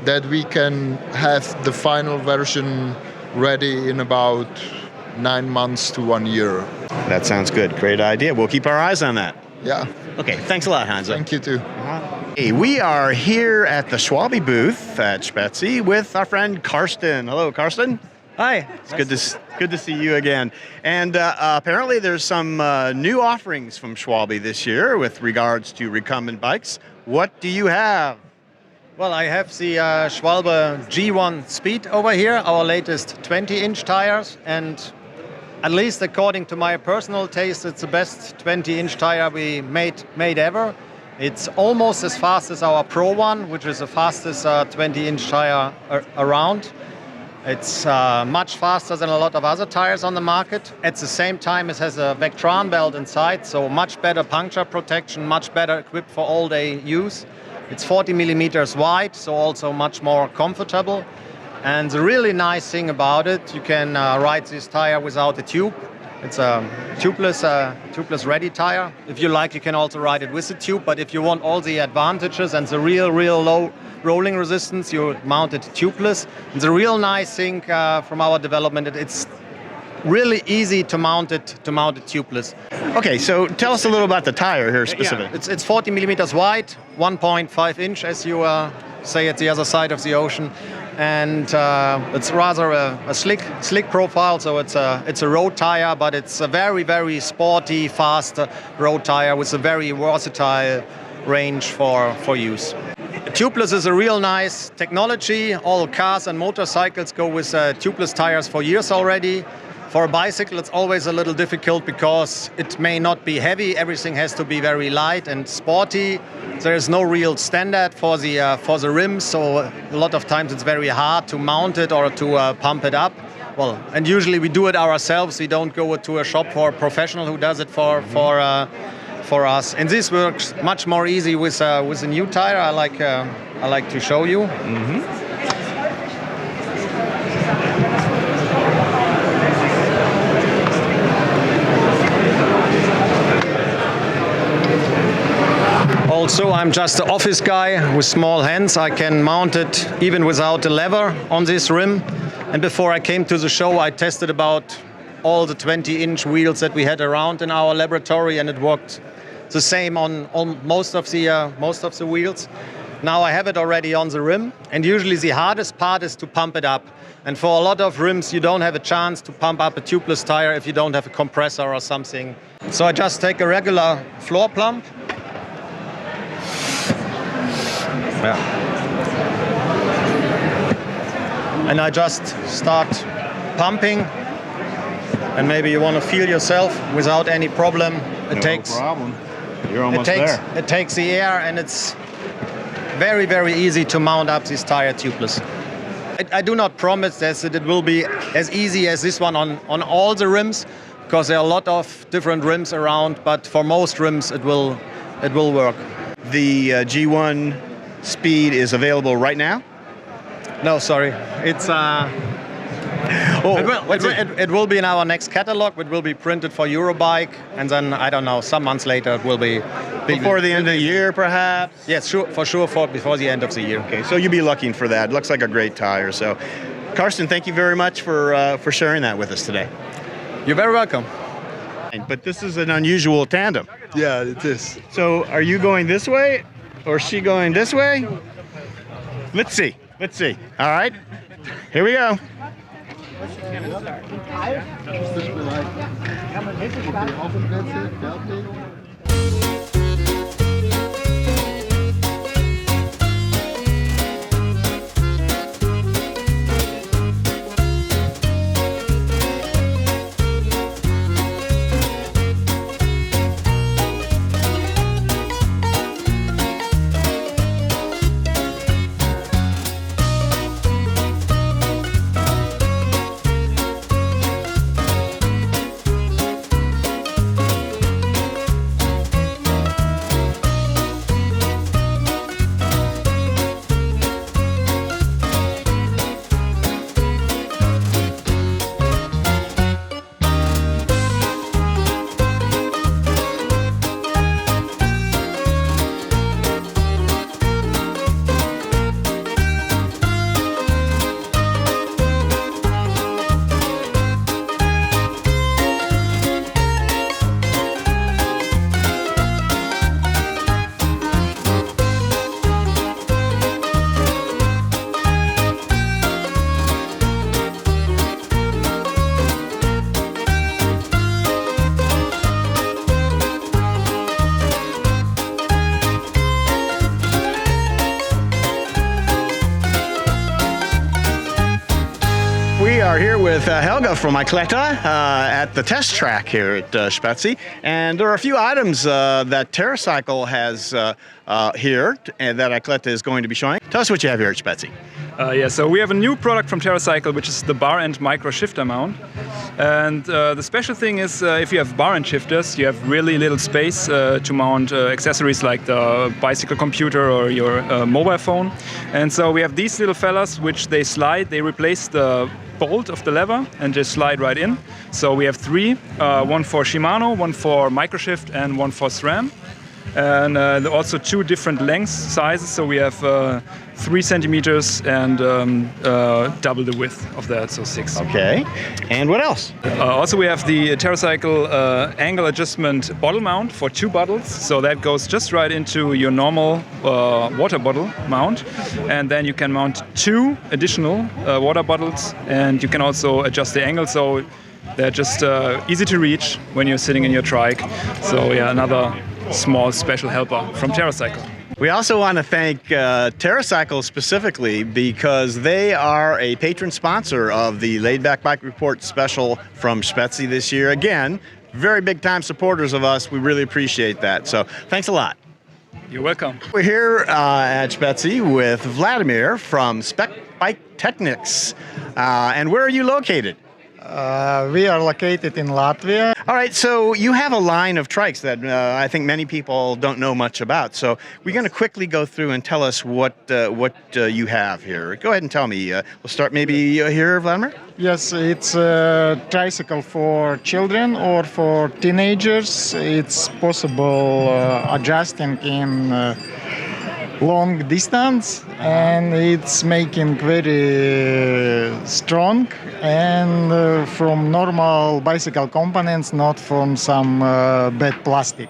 that we can have the final version ready in about 9 months to 1 year. That sounds good. Great idea. We'll keep our eyes on that. Yeah. Okay, thanks a lot, Hansa. Thank you, too. Hey, we are here at the Schwalbe booth at Spezi with our friend Karsten. Hello, Karsten. Hi. It's good to see you again. And apparently there's some new offerings from Schwalbe this year with regards to recumbent bikes. What do you have? Well, I have the Schwalbe G1 Speed over here, our latest 20-inch tires, and at least according to my personal taste, it's the best 20-inch tire we made ever. It's almost as fast as our Pro one, which is the fastest 20-inch tire around. It's much faster than a lot of other tires on the market. At the same time, it has a Vectran belt inside, so much better puncture protection, much better equipped for all-day use. It's 40 millimeters wide, so also much more comfortable. And the really nice thing about it, you can ride this tire without a tube. It's a tubeless ready tire. If you like, you can also ride it with a tube, but if you want all the advantages and the real low rolling resistance, you mount it tubeless. And the real nice thing from our development, it's really easy to mount it tubeless. Okay, so tell us a little about the tire here specifically. Yeah, it's 40 millimeters wide, 1.5 inch, as you say at the other side of the ocean. And it's rather a slick profile, so it's a road tire, but it's a very sporty, fast road tire with a very versatile range for use. Tubeless is a real nice technology. All cars and motorcycles go with tubeless tires for years already. For a bicycle, it's always a little difficult because it may not be heavy. Everything has to be very light and sporty. There is no real standard for the rims, so a lot of times it's very hard to mount it or to pump it up. Well, and usually we do it ourselves. We don't go to a shop for a professional who does it for us. And this works much more easy with a new tire. I like to show you. Mm-hmm. Also, I'm just an office guy with small hands. I can mount it even without a lever on this rim. And before I came to the show, I tested about all the 20-inch wheels that we had around in our laboratory, and it worked the same on most of the wheels. Now I have it already on the rim, and usually the hardest part is to pump it up. And for a lot of rims, you don't have a chance to pump up a tubeless tire if you don't have a compressor or something. So I just take a regular floor plump. Yeah. And I just start pumping, and maybe you want to feel yourself without any problem. No problem. You're almost there. It takes the air, and it's very easy to mount up this tire tubeless. I do not promise that it will be as easy as this one on all the rims, because there are a lot of different rims around, but for most rims it will work. The G1 Speed is available right now? No, sorry. It's it will be in our next catalog. It will be printed for Eurobike, and then I don't know, some months later it will be before the end of the year, perhaps. Yes, sure, for sure, before the end of the year. Okay, so you'll be looking for that. Looks like a great tire. So, Karsten, thank you very much for sharing that with us today. You're very welcome. But this is an unusual tandem. Yeah, it is. So, are you going this way, or is she going this way? Let's see. Let's see. All right, here we go. We are here with Helga from Icleta at the test track here at Spezi, and there are a few items that TerraCycle has here and that Icleta is going to be showing. Tell us what you have here at Spezi. Yeah, so we have a new product from TerraCycle, which is the bar and micro shifter mount. And the special thing is if you have bar and shifters, you have really little space to mount accessories like the bicycle computer or your mobile phone. And so we have these little fellas which they slide, they replace the bolt of the lever and just slide right in. So we have three, one for Shimano, one for microshift and one for SRAM. And also two different lengths, sizes, so we have 3 centimeters and double the width of that, so 6. Okay, and what else? Also we have the TerraCycle angle adjustment bottle mount for 2 bottles, so that goes just right into your normal water bottle mount, and then you can mount 2 additional water bottles, and you can also adjust the angle, so they're just easy to reach when you're sitting in your trike. So yeah, another small special helper from TerraCycle. We also want to thank TerraCycle specifically because they are a patron sponsor of the Laidback Bike Report special from Spezi this year. Again, very big time supporters of us. We really appreciate that. So thanks a lot. You're welcome. We're here at Spezi with Vladimir from Specbike Technics. And where are you located? We are located in Latvia. All right, so you have a line of trikes that I think many people don't know much about. So we're going to quickly go through and tell us what you have here. Go ahead and tell me. We'll start maybe here, Vladimir. Yes, it's a tricycle for children or for teenagers. It's possible adjusting in long distance, and it's making very strong and from normal bicycle components, not from some bad plastic.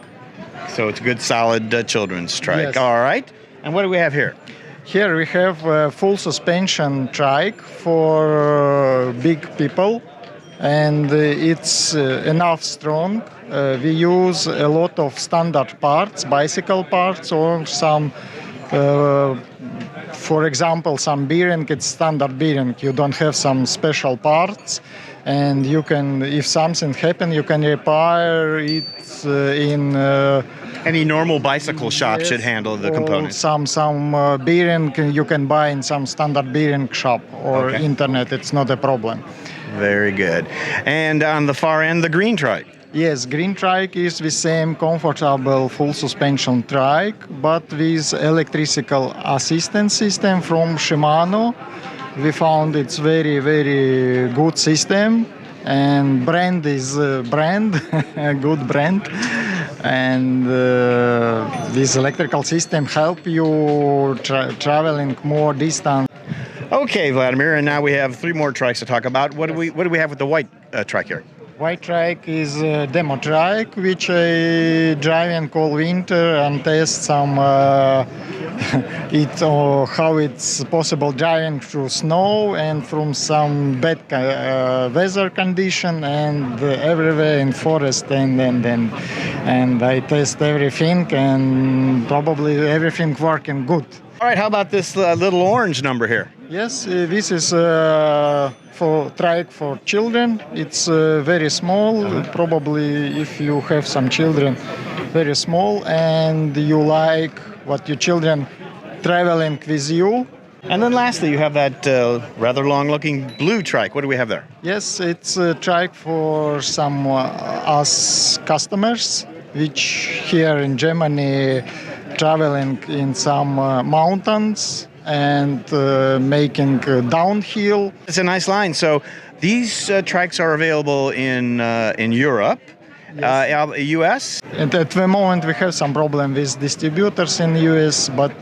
So it's a good solid children's trike. Yes. All right, and what do we have here? Here we have a full suspension trike for big people, and it's enough strong. We use a lot of standard parts, bicycle parts, or some for example, some bearing, it's standard bearing. You don't have some special parts, and you can, if something happens, you can repair it in. Any normal bicycle shop should handle the components. Some bearing you can buy in some standard bearing shop or internet. It's not a problem. Very good. And on the far end, the green trike. Yes, green trike is the same comfortable full suspension trike, but with electrical assistance system from Shimano. We found it's very, very good system, and brand is brand, a good brand. And this electrical system help you traveling more distance. Okay, Vladimir, and now we have 3 more trikes to talk about. What do we have with the white trike here? White trike is a demo trike, which I drive in cold winter and test some how it's possible driving through snow and from some bad weather condition and everywhere in forest and I test everything and probably everything working good. All right, how about this little orange number here? Yes, this is for trike for children. It's very small, probably if you have some children, very small, and you like what your children traveling with you. And then lastly, you have that rather long-looking blue trike. What do we have there? Yes, it's a trike for some us customers, which here in Germany traveling in some mountains and making downhill. It's a nice line. So these trikes are available in Europe, yes. US. And at the moment we have some problem with distributors in US, but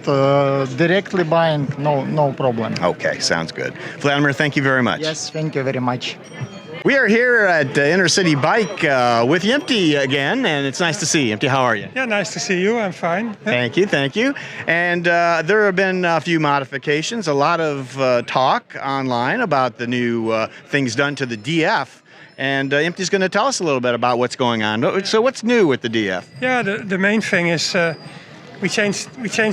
directly buying, no problem. Okay, sounds good. Vladimir, thank you very much. Yes, thank you very much. We are here at Intercity Bike with Yemti again, and it's nice to see you. Yemti, how are you? Yeah, nice to see you. I'm fine. Thank you, thank you. And there have been a few modifications, a lot of talk online about the new things done to the DF. And Yemti's going to tell us a little bit about what's going on. So what's new with the DF? Yeah, the main thing is we changed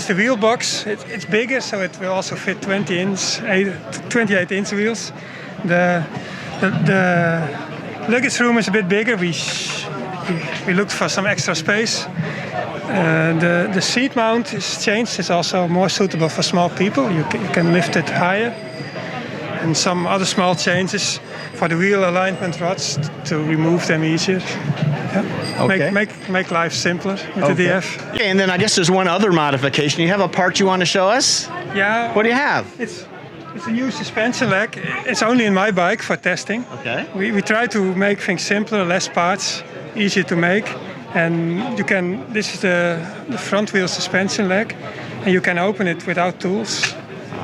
the wheel box. It's bigger, so it will also fit 28-inch wheels. The luggage room is a bit bigger. We looked for some extra space. The seat mount is changed. It's also more suitable for small people. You can lift it higher. And some other small changes for the wheel alignment rods to remove them easier. Yeah. Okay. Make life simpler with the DF. Okay, and then I guess there's one other modification. You have a part you want to show us? Yeah. What do you have? It's a new suspension leg. It's only in my bike for testing. Okay. We try to make things simpler, less parts, easier to make. And you can. This is the front wheel suspension leg, and you can open it without tools.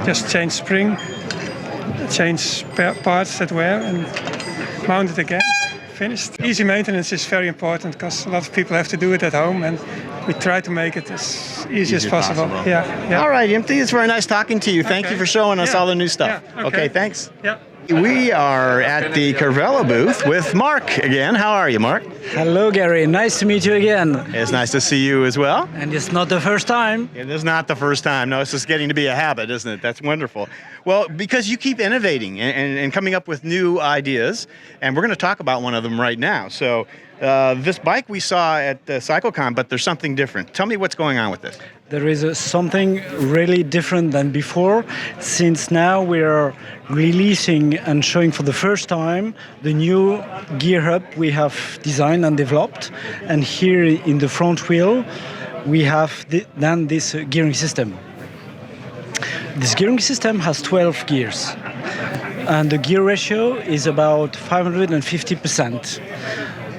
Just change spring, change parts that wear, and mount it again. Finished. Easy maintenance is very important because a lot of people have to do it at home, and we try to make it as easy as possible. Yeah. All right, Yemti, it's very nice talking to you. Thank you for showing us all the new stuff. Yeah. Okay, thanks. Yeah. We are at the Carvela booth with Mark again. How are you, Mark? Hello, Gary. Nice to meet you again. It's nice to see you as well. And it's not the first time. It is not the first time. No, it's just getting to be a habit, isn't it? That's wonderful. Well, because you keep innovating and coming up with new ideas, and we're going to talk about one of them right now. So this bike we saw at CycleCon, but there's something different. Tell me what's going on with this. There is something really different than before, since now we're releasing and showing for the first time the new gear hub we have designed and developed. And here in the front wheel, we have done this gearing system. This gearing system has 12 gears, and the gear ratio is about 550%.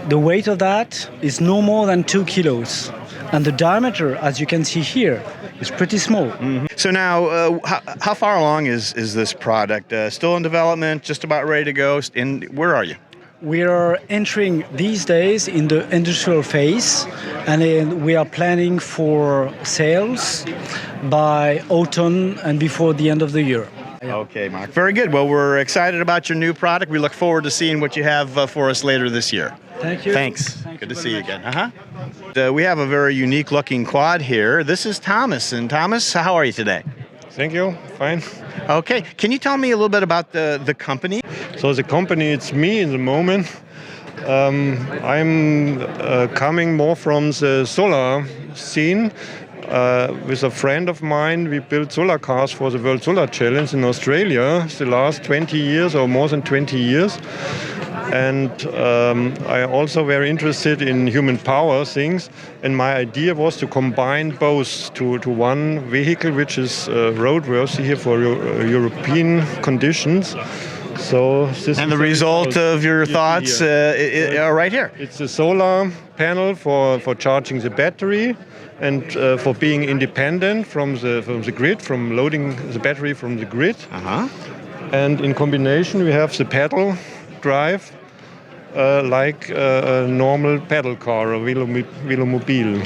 The weight of that is no more than 2 kilos. And the diameter, as you can see here, is pretty small. Mm-hmm. So now, how far along is this product? Still in development, just about ready to go? Where are you? We are entering these days in the industrial phase, and we are planning for sales by autumn and before the end of the year. Okay, Mark. Very good. Well, we're excited about your new product. We look forward to seeing what you have for us later this year. Thank you. Thanks. Good to see you again. We have a very unique looking quad here. This is Thomas. And Thomas, how are you today? Thank you. Fine. Okay. Can you tell me a little bit about the company? So the company, it's me in the moment. I'm coming more from the solar scene. With a friend of mine, we built solar cars for the World Solar Challenge in Australia the last 20 years or more than 20 years. And I'm also very interested in human power things. And my idea was to combine both to one vehicle, which is roadworthy here for European conditions. So this and the result of your thoughts are right here. It's a solar panel for charging the battery and for being independent from the grid, from loading the battery from the grid. And in combination, we have the pedal drive, like a normal pedal car, a Velomobile.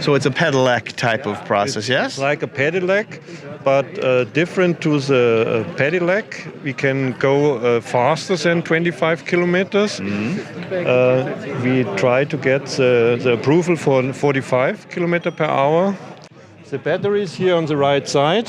So it's a pedelec type of process, yes? It's like a pedelec, but different to the pedelec. We can go faster than 25 kilometers. We try to get the approval for 45 kilometers per hour. The battery is here on the right side.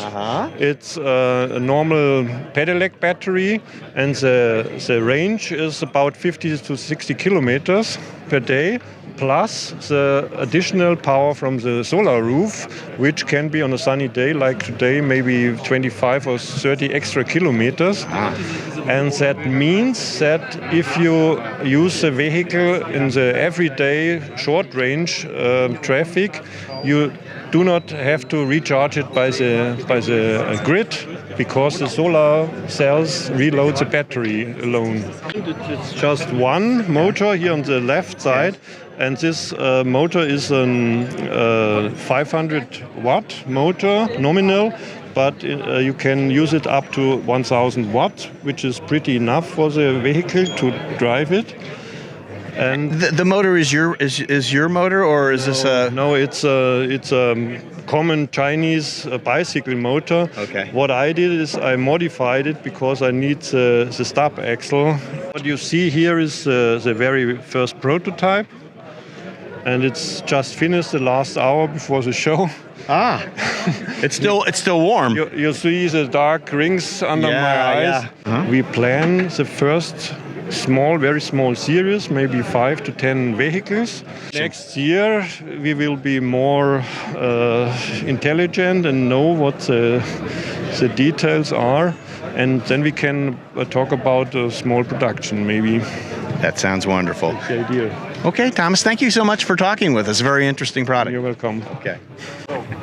It's a normal pedelec battery, and the range is about 50 to 60 kilometers per day, plus the additional power from the solar roof, which can be on a sunny day like today, maybe 25 or 30 extra kilometers. And that means that if you use the vehicle in the everyday short range traffic, you do not have to recharge it by the grid, because the solar cells reload the battery alone. It's just one motor here on the left side, and this motor is a 500 watt motor nominal, but you can use it up to 1000 watt, which is pretty enough for the vehicle to drive it. And the motor is your motor, or is this a? No, it's a common Chinese bicycle motor. Okay. What I did is I modified it because I need the stub axle. What you see here is the very first prototype, and it's just finished the last hour before the show. It's still warm. You see the dark rings under my eyes. We plan the first very small series, maybe 5 to 10 vehicles. Next year we will be more intelligent and know what the details are, and then we can talk about a small production maybe. That sounds wonderful. That's the idea. Okay, Thomas, thank you so much for talking with us. Very interesting product. You're welcome.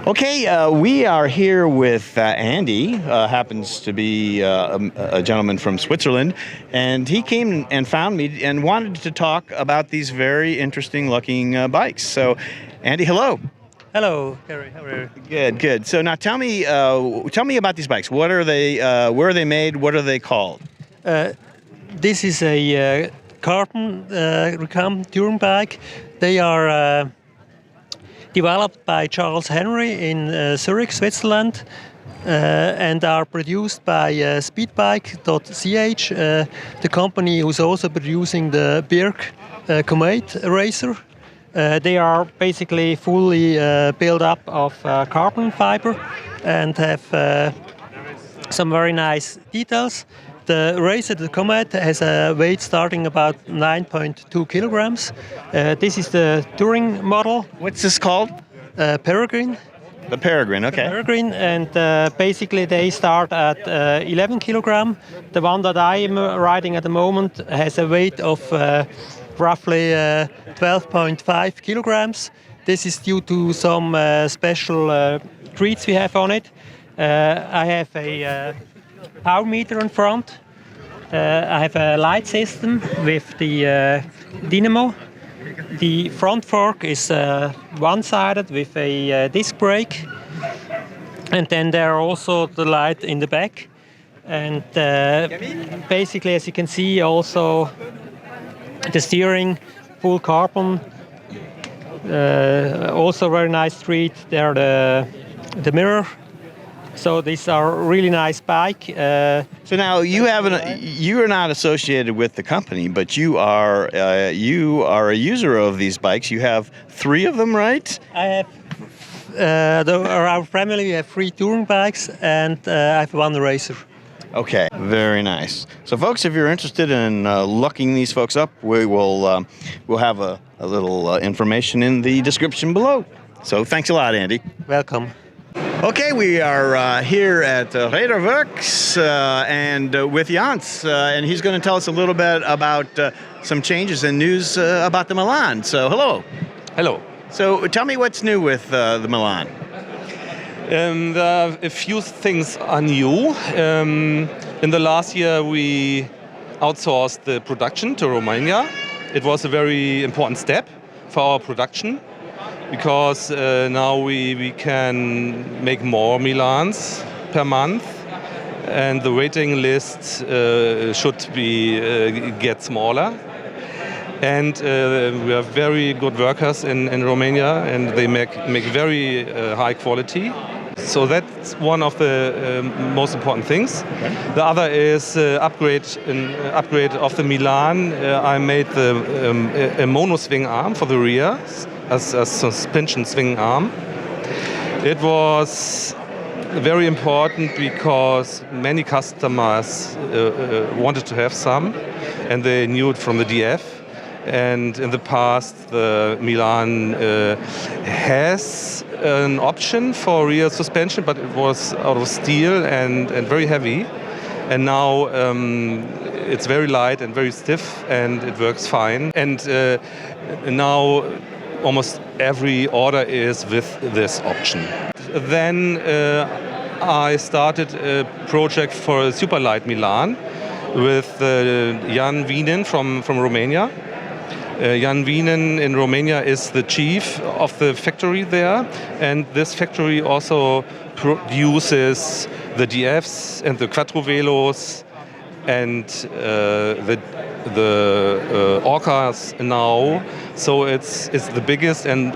Okay, we are here with Andy, happens to be a gentleman from Switzerland, and he came and found me and wanted to talk about these very interesting looking bikes. So, Andy, hello. Hello, Harry. How are you? Good. So now tell me about these bikes. What are they? Where are they made? What are they called? This is a carbon recumbent touring bike. They are developed by Charles Henry in Zurich, Switzerland, and are produced by Specbike.ch, the company who's also producing the Birge Comet racer. They are basically fully built up of carbon fiber and have some very nice details. The racer, the Comet, has a weight starting about 9.2 kilograms. This is the touring model. What's this called? Peregrine. The Peregrine, okay. The Peregrine, and basically they start at 11 kilogram. The one that I am riding at the moment has a weight of roughly 12.5 kilograms. This is due to some special treats we have on it. I have a power meter in front. I have a light system with the dynamo. The front fork is one-sided with a disc brake, and then there are also the light in the back. And basically, as you can see, also the steering, full carbon. Also very nice treat. There the mirror. So these are really nice bike. So now you are not associated with the company, but you are a user of these bikes. You have 3 of them, right? I have our family, we have 3 touring bikes, and I have 1 racer. Okay, very nice. So, folks, if you're interested in looking these folks up, we'll have a little information in the description below. So, thanks a lot, Andy. Welcome. Okay, we are here at Recumbent and with Jans, and he's going to tell us a little bit about some changes and news about the Milan. So, hello. Hello. So, tell me what's new with the Milan. There are a few things are new. In the last year, we outsourced the production to Romania. It was a very important step for our production because now we can make more Milans per month, and the waiting list should be get smaller. And we have very good workers in Romania, and they make very high quality. So that's one of the most important things. Okay. The other is upgrade of the Milan. I made a mono swing arm for the rear as a suspension swing arm. It was very important because many customers wanted to have some, and they knew it from the DF. And in the past, the Milan has an option for rear suspension, but it was out of steel and very heavy. And now it's very light and very stiff, and it works fine. And now almost every order is with this option. Then I started a project for a super light Milan with Jan Wienen from Romania. Jan Wienen in Romania is the chief of the factory there, and this factory also produces the DFs and the Quattro Velos and the Orcas now. So it's the biggest and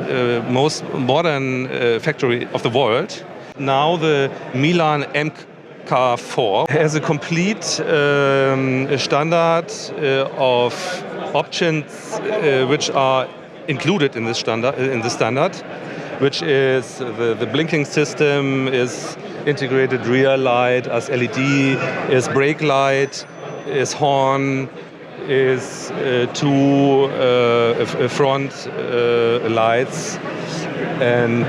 most modern factory of the world. Now the Milan MK4 has a complete standard of options which are included in this standard, which is the blinking system, is integrated rear light as LED, is brake light, is horn, is 2 front lights, and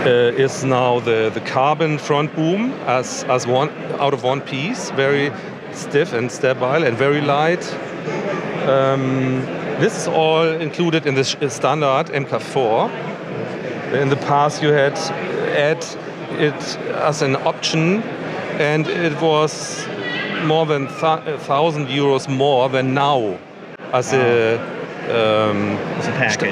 is now the carbon front boom as one out of one piece, very stiff and stable and very light. This is all included in the standard MK4. In the past, you had add it as an option, and it was more than €1,000 more than now as a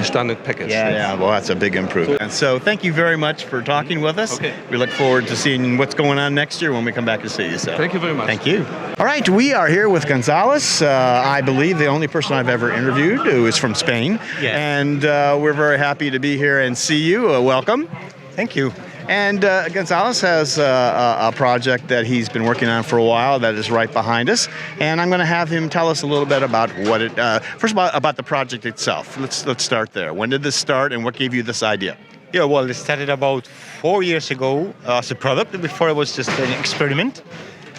standard package. Yeah, well, that's a big improvement. And so thank you very much for talking with us. Okay. We look forward to seeing what's going on next year when we come back to see you. So. Thank you very much. Thank you. All right, we are here with Gonzalez. I believe the only person I've ever interviewed who is from Spain. Yes. And we're very happy to be here and see you. Welcome. Thank you. And Gonzalez has a project that he's been working on for a while that is right behind us. And I'm going to have him tell us a little bit about what it, first of all, about the project itself. Let's start there. When did this start and what gave you this idea? Yeah, well, it started about 4 years ago as a product. Before it was just an experiment.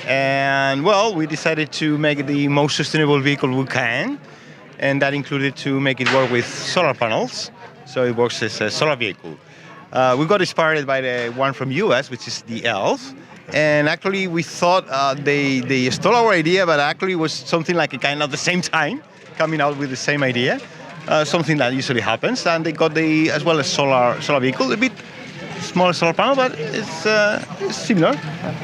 And well, we decided to make it the most sustainable vehicle we can. And that included to make it work with solar panels. So it works as a solar vehicle. We got inspired by the one from US, which is the ELF. And actually we thought they stole our idea, but actually it was something like a kind of the same time, coming out with the same idea. Something that usually happens. And they got as well as solar vehicle, a bit smaller solar panel, but it's similar.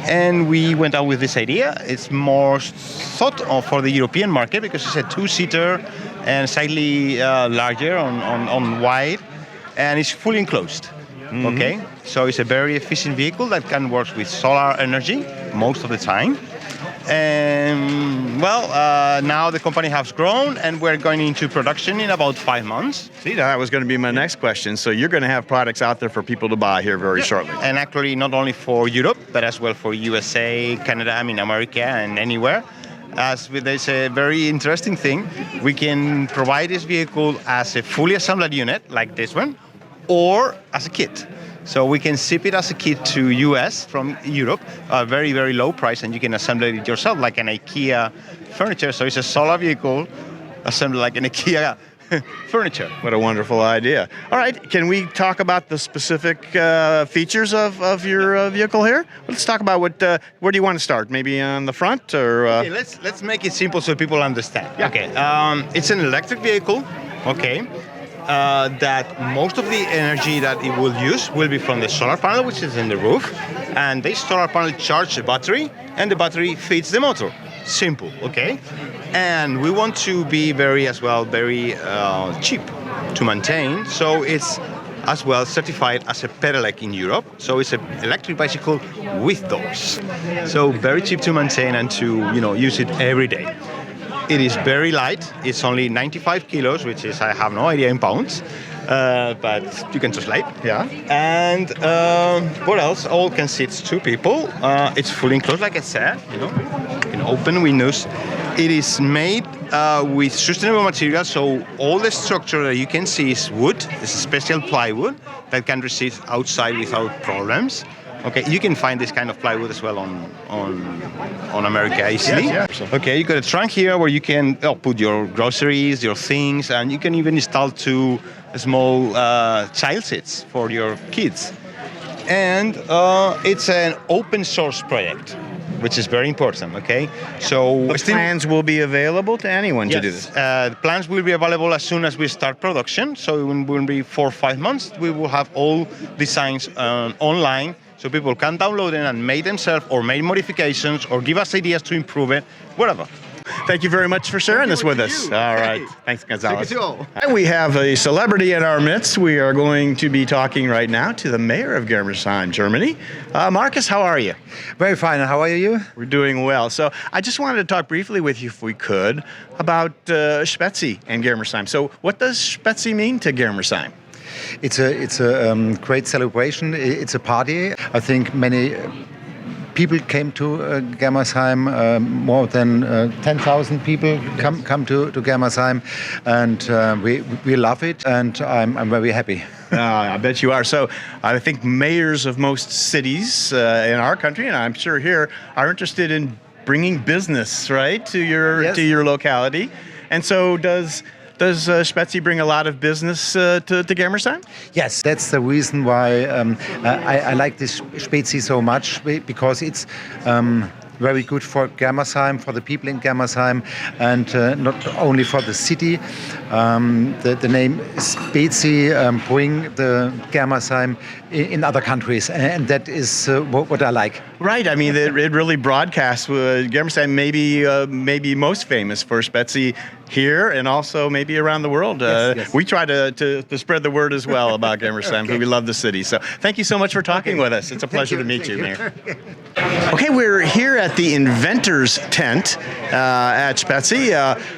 And we went out with this idea. It's more thought of for the European market because it's a 2-seater and slightly larger on wide, and it's fully enclosed. Mm-hmm. Okay, so it's a very efficient vehicle that can work with solar energy most of the time. And well, now the company has grown and we're going into production in about 5 months. See, that was going to be my next question. So you're going to have products out there for people to buy here very shortly. And actually not only for Europe, but as well for USA, Canada, America, and anywhere. As there's a very interesting thing, we can provide this vehicle as a fully assembled unit like this one, or as a kit. So we can ship it as a kit to US from Europe, a very, very low price, and you can assemble it yourself like an IKEA furniture. So it's a solar vehicle assembled like an IKEA furniture. What a wonderful idea. All right, can we talk about the specific features of your vehicle here? Let's talk about where do you want to start? Maybe on the front or? Okay, let's make it simple so people understand. Yeah. Okay, it's an electric vehicle, okay, that most of the energy that it will use will be from the solar panel, which is in the roof, and this solar panel charges the battery, and the battery feeds the motor. Simple, okay? And we want to be very cheap to maintain, so it's as well certified as a pedelec in Europe. So it's an electric bicycle with doors. So very cheap to maintain and to use it every day. It is very light. It's only 95 kilos, which is, I have no idea in pounds, but you can translate. Yeah. And what else? All can sit 2 people. It's fully enclosed, like I said. You can open windows. It is made with sustainable materials, so all the structure that you can see is wood. It's a special plywood that can resist outside without problems. Okay, you can find this kind of plywood as well on America easily. Yes, yeah. Okay, you got a trunk here where you can put your groceries, your things, and you can even install 2 small child seats for your kids. And it's an open source project, which is very important, okay? So the plans will be available to anyone to do this? The plans will be available as soon as we start production. So it will be 4 or 5 months. We will have all designs online, so people can download it and make themselves or make modifications or give us ideas to improve it, whatever. Thank you very much for sharing this with us. All right. Thanks, Gonzalez. We have a celebrity in our midst. We are going to be talking right now to the mayor of Germersheim, Germany. Marcus, how are you? Very fine. How are you? We're doing well. So I just wanted to talk briefly with you, if we could, about Spezi and Germersheim. So what does Spezi mean to Germersheim? It's a great celebration. It's a party. I think many people came to Germersheim. More than 10,000 people come to Germersheim, and we love it. And I'm very happy. I bet you are. So I think mayors of most cities in our country, and I'm sure here, are interested in bringing business to your locality. And so does Spezi bring a lot of business to Germersheim? Yes, that's the reason why I like this Spezi so much, because it's very good for Germersheim, for the people in Germersheim, and not only for the city. The name Spezi bring the Germersheim in other countries, and that is what I like. Right. I mean, it really broadcasts. Germersheim maybe most famous for Spezi here and also maybe around the world. Yes. We try to spread the word as well about Germersheim, because we love the city. So thank you so much for talking with us. It's a pleasure to meet you, Mayor. Okay, we're here at the Inventors tent at Spezi,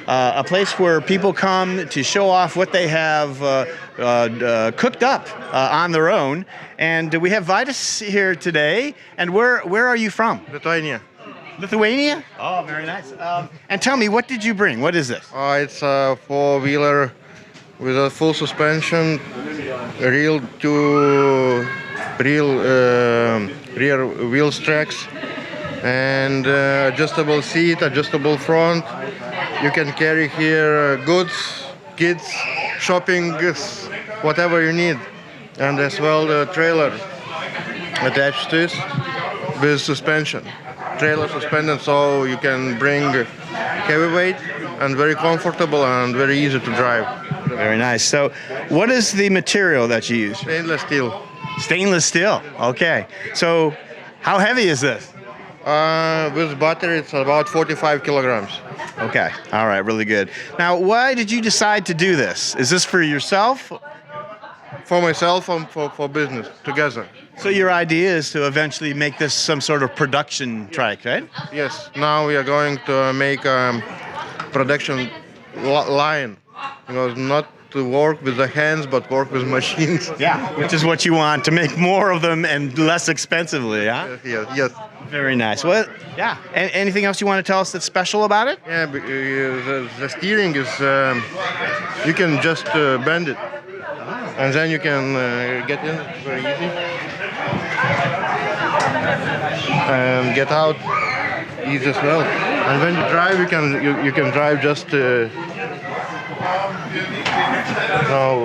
a place where people come to show off what they have cooked up on their own. And we have Vitus here today. And where are you from? Lithuania. Lithuania? Oh, very nice. And tell me, what did you bring? What is this? It's a 4-wheeler with a full suspension, rear wheel tracks, and adjustable seat, adjustable front. You can carry here goods, kids, shopping, whatever you need. And as well the trailer attached to it with suspension. Trailer suspended, so you can bring heavyweight and very comfortable and very easy to drive. Very nice. So what is the material that you use? Stainless steel. Stainless steel. Okay. So how heavy is this? With battery, it's about 45 kilograms. Okay. All right. Really good. Now, why did you decide to do this? Is this for yourself? For myself and for business, together. So your idea is to eventually make this some sort of production trike, right? Yes. Now we are going to make a production line. Not to work with the hands, but work with machines. Yeah, which is what you want, to make more of them and less expensively, huh? Yes. Very nice. Well, yeah. And anything else you want to tell us that's special about it? Yeah, the steering is, you can just bend it. and then you can get in very easy and get out easy as well. And when you drive, you can drive just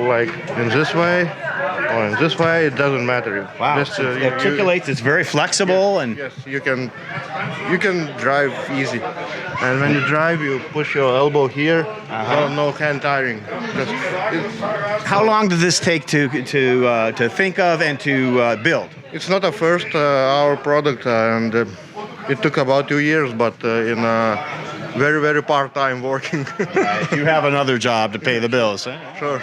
like in this way or in this way. It doesn't matter. Wow, just, it articulates. It's very flexible, yes, and yes, you can drive easy. And when you drive, you push your elbow here. No hand tiring. How long did this take to think of and to build? It's not a first our product, and it took about 2 years, but in very, very part-time working. Right. You have another job to pay the bills. Huh? Sure.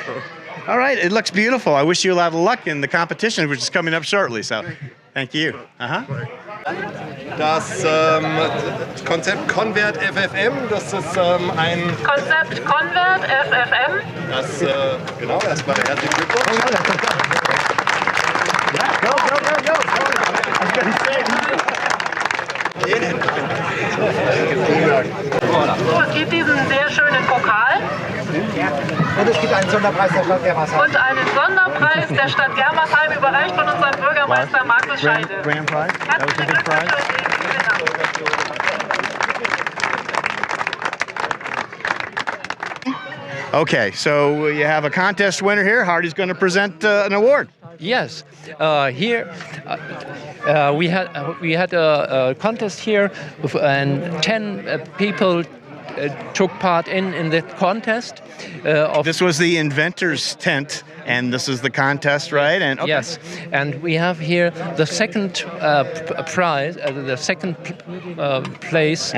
All right, it looks beautiful. I wish you a lot of luck in the competition, which is coming up shortly. So, thank you. Das Konzept Convert FFM, das ist ein Konzept Convert FFM. Das, genau, erstmal herzlichen Glückwunsch. Go. So, es gibt diesen sehr schönen Pokal. Und es gibt einen Sonderpreis der Stadt Germersheim. Und einen Sonderpreis der Stadt Germersheim, überreicht von unserem Bürgermeister Markus Shaile. Grand prize? That was a big prize? Okay, so you have a contest winner here. Hardy's going to present an award. Yes, here we had a contest here, and 10 people took part in the contest. This was the Inventors tent, and this is the contest, right? And okay. Yes, and we have here the second prize, the second place.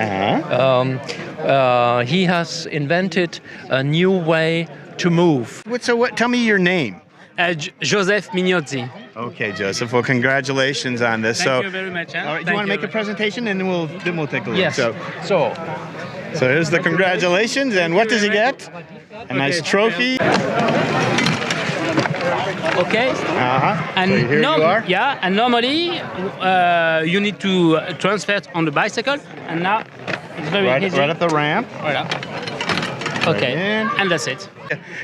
He has invented a new way to move. Tell me your name. Joseph Mignozzi. Okay, Joseph. Well, congratulations on this. Thank you very much. All right, do you want to make a presentation, and then we'll take a look. Yes. So here's the congratulations, and what does he get? A nice trophy. Okay. And so here you are. Yeah, and normally you need to transfer it on the bicycle, and now it's very easy. Right up the ramp. Voilà. Okay, and that's it.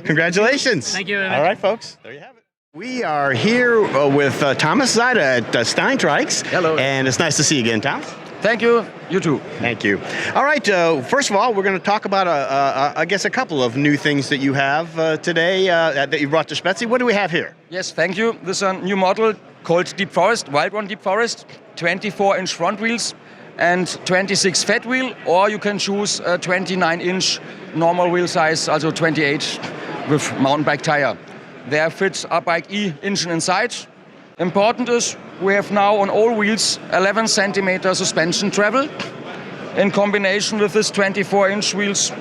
Congratulations. Thank you very much. All right, folks. There you have it. We are here with Thomas Seide at Stein Trikes. Hello. And it's nice to see you again, Thomas. Thank you. You too. Thank you. All right. First of all, we're going to talk about, I guess, a couple of new things that you have today that you brought to Spezi. What do we have here? Yes, thank you. This is a new model called Deep Forest, Wild One Deep Forest, 24-inch front wheels and 26 fat wheel, or you can choose a 29-inch normal wheel size, also 28 with mountain bike tire. There fits a Bike E engine inside. Important is we have now on all wheels 11 centimeter suspension travel. In combination with this 24-inch wheels,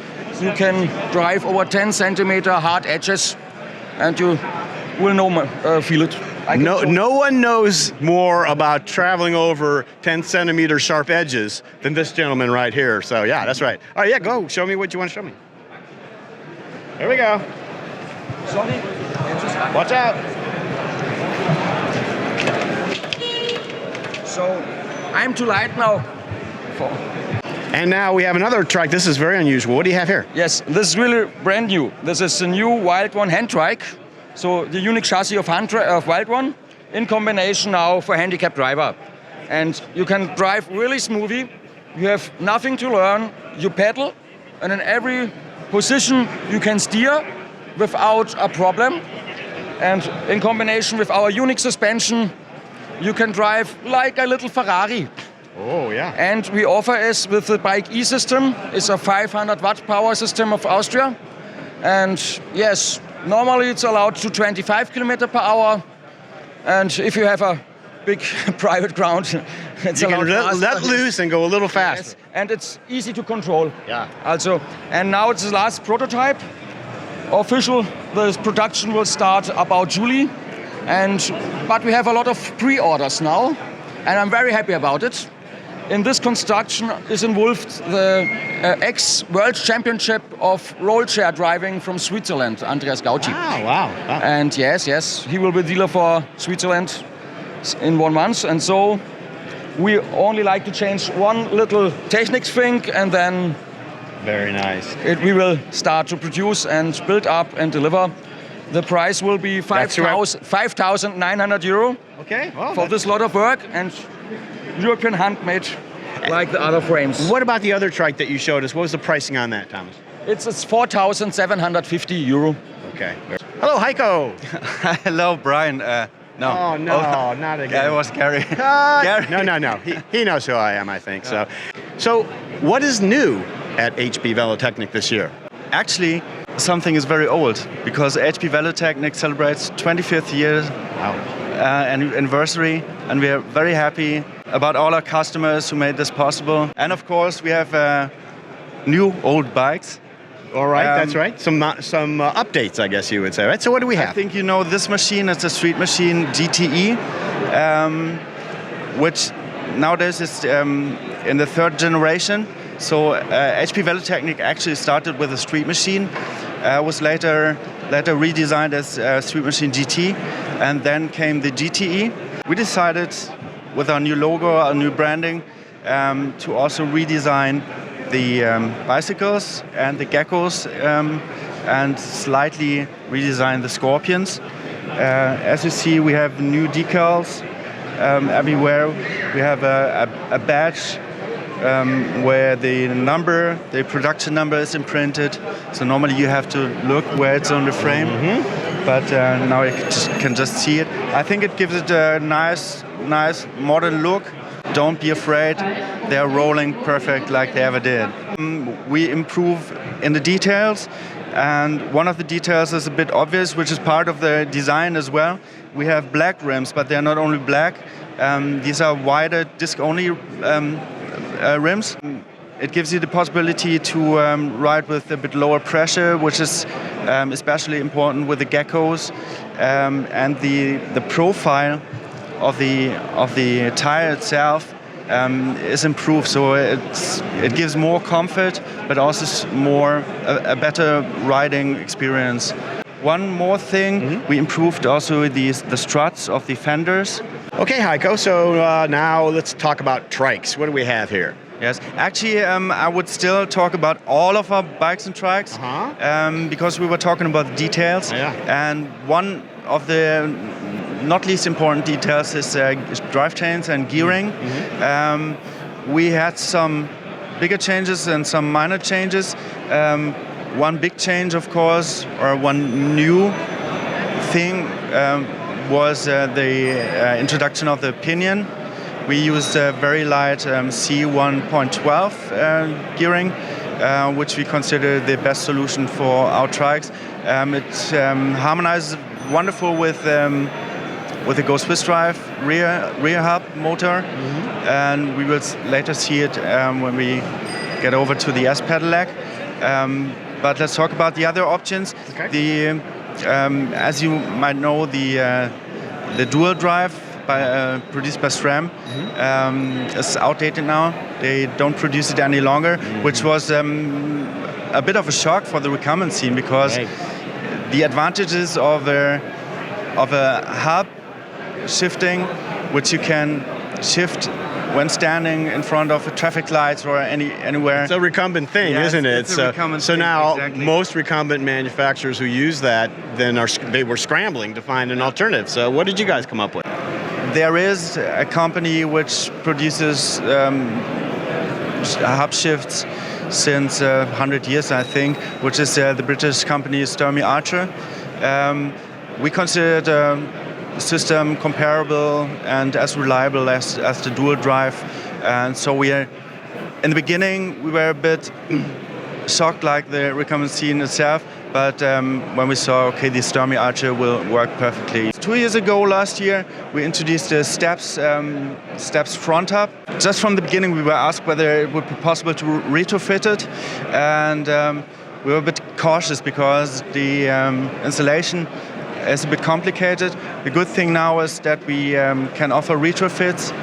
you can drive over 10 centimeter hard edges, and you will feel it. No one knows more about traveling over 10 centimeter sharp edges than this gentleman right here. So yeah, that's right. All right, yeah, go. Show me what you want to show me. Here we go. Sorry. Watch out. So I'm too light now. And now we have another trike. This is very unusual. What do you have here? Yes, this is really brand new. This is a new Wild One hand trike. So the unique chassis of Wild One in combination now for handicapped driver. And you can drive really smoothly. You have nothing to learn. You pedal, and in every position you can steer without a problem. And in combination with our unique suspension, you can drive like a little Ferrari. Oh, yeah. And we offer is with the Bike E system. It's a 500 watt power system of Austria. And yes, normally it's allowed to 25 kilometers per hour. And if you have a big private ground, it's you allowed can let loose and go a little faster. Yes, and it's easy to control. Yeah. Also, and now it's the last prototype. Official, the production will start about July. But we have a lot of pre-orders now, and I'm very happy about it. In this construction is involved the ex-World Championship of roll chair driving from Switzerland, Andreas Gauci. Wow. And yes, he will be dealer for Switzerland in 1 month. And so we only like to change one little technics thing, and then very nice. We will start to produce and build up and deliver. The price will be 5,900 euro. Okay, well, for this lot of work, and European handmade like the other frames. What about the other trike that you showed us? What was the pricing on that, Thomas? It's 4,750 euro. Okay. Hello, Heiko. Hello, Brian. No. Oh, no, not again. It was Gary. Gary. No. He knows who I am, I think. So what is new at HB Velotechnik this year? Actually, something is very old, because HB Velotechnik celebrates 25th year anniversary, and we are very happy about all our customers who made this possible. And of course, we have new old bikes. All right, that's right. Some updates, I guess you would say, right? So what do we have? I think you know this machine. It's a street machine, GTE, which nowadays is in the third generation. So HB Velotechnik actually started with a street machine, was later redesigned as Street Machine GT, and then came the GTE. We decided, with our new logo, our new branding, to also redesign the bicycles and the geckos, and slightly redesign the scorpions. As you see, we have new decals everywhere. We have a badge where the production number is imprinted. So normally you have to look where it's on the frame, but now you can just see it. I think it gives it a nice modern look. Don't be afraid, they're rolling perfect like they ever did. We improve in the details, and one of the details is a bit obvious, which is part of the design as well. We have black rims, but they're not only black. These are wider disc-only rims. It gives you the possibility to ride with a bit lower pressure, which is especially important with the geckos, and the profile of the tire itself is improved, so it gives more comfort, but also a better riding experience. One more thing, we improved also the struts of the fenders. Okay, Heiko, so now let's talk about trikes. What do we have here? Yes, actually, I would still talk about all of our bikes and trikes, because we were talking about the details. And one of the not least important details is drivetrains and gearing. We had some bigger changes and some minor changes. One big change, of course, or one new thing was the introduction of the pinion. We used very light C1.12 gearing, which we consider the best solution for our trikes. It harmonizes wonderful with the Go Swiss Drive rear hub motor, and we will later see it when we get over to the S pedelec. But let's talk about the other options. Okay. As you might know, the dual drive produced by SRAM is outdated now. They don't produce it any longer, which was a bit of a shock for the recumbent scene, because the advantages of a hub shifting, which you can shift when standing in front of traffic lights or anywhere. It's a recumbent thing, isn't it? So now most recumbent manufacturers who use that they were scrambling to find an alternative. So what did you guys come up with? There is a company which produces hub shifts since 100 years, I think, which is the British company Sturmey Archer. We consider the system comparable and as reliable as the dual drive, and so in the beginning we were a bit shocked, like the recumbent scene itself, but when we saw, okay, the Sturmey Archer will work perfectly. 2 years ago, last year, we introduced the Steps front hub. Just from the beginning we were asked whether it would be possible to retrofit it, and we were a bit cautious because the installation is a bit complicated. The good thing now is that we can offer retrofits,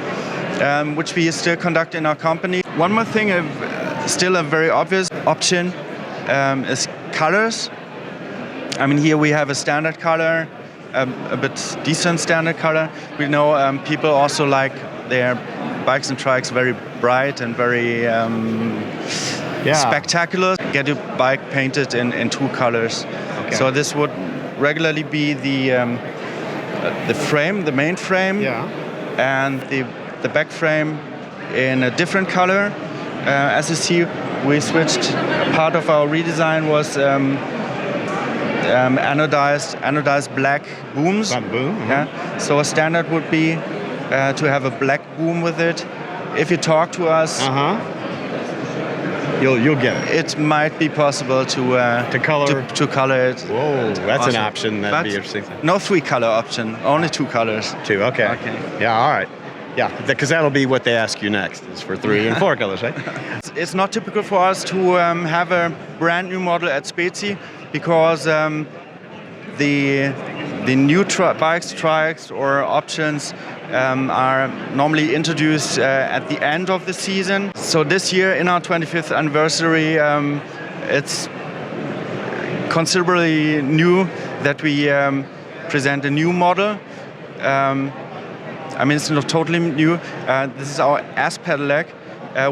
which we still conduct in our company. One more thing, still a very obvious option, is colors. I mean, here we have a standard color, a bit decent standard color. We know people also like their bikes and trikes very bright and very spectacular. Get your bike painted in two colors. Okay. So this would regularly be the frame, the main frame, and the back frame in a different color. As you see, we switched. Part of our redesign was anodized black booms. So a standard would be to have a black boom with it. If you talk to us, you'll get it. It might be possible to color it. Whoa, that's an option. That'd be interesting. No 3-color option, only 2 colors. 2, okay. Yeah, all right. Yeah, because that'll be what they ask you next, is for 3 and 4 colors, right? It's not typical for us to have a brand new model at Spezi, because the new bikes, trikes, or options are normally introduced at the end of the season. So this year, in our 25th anniversary, it's considerably new that we present a new model. I mean, it's not totally new. This is our ass pedelec,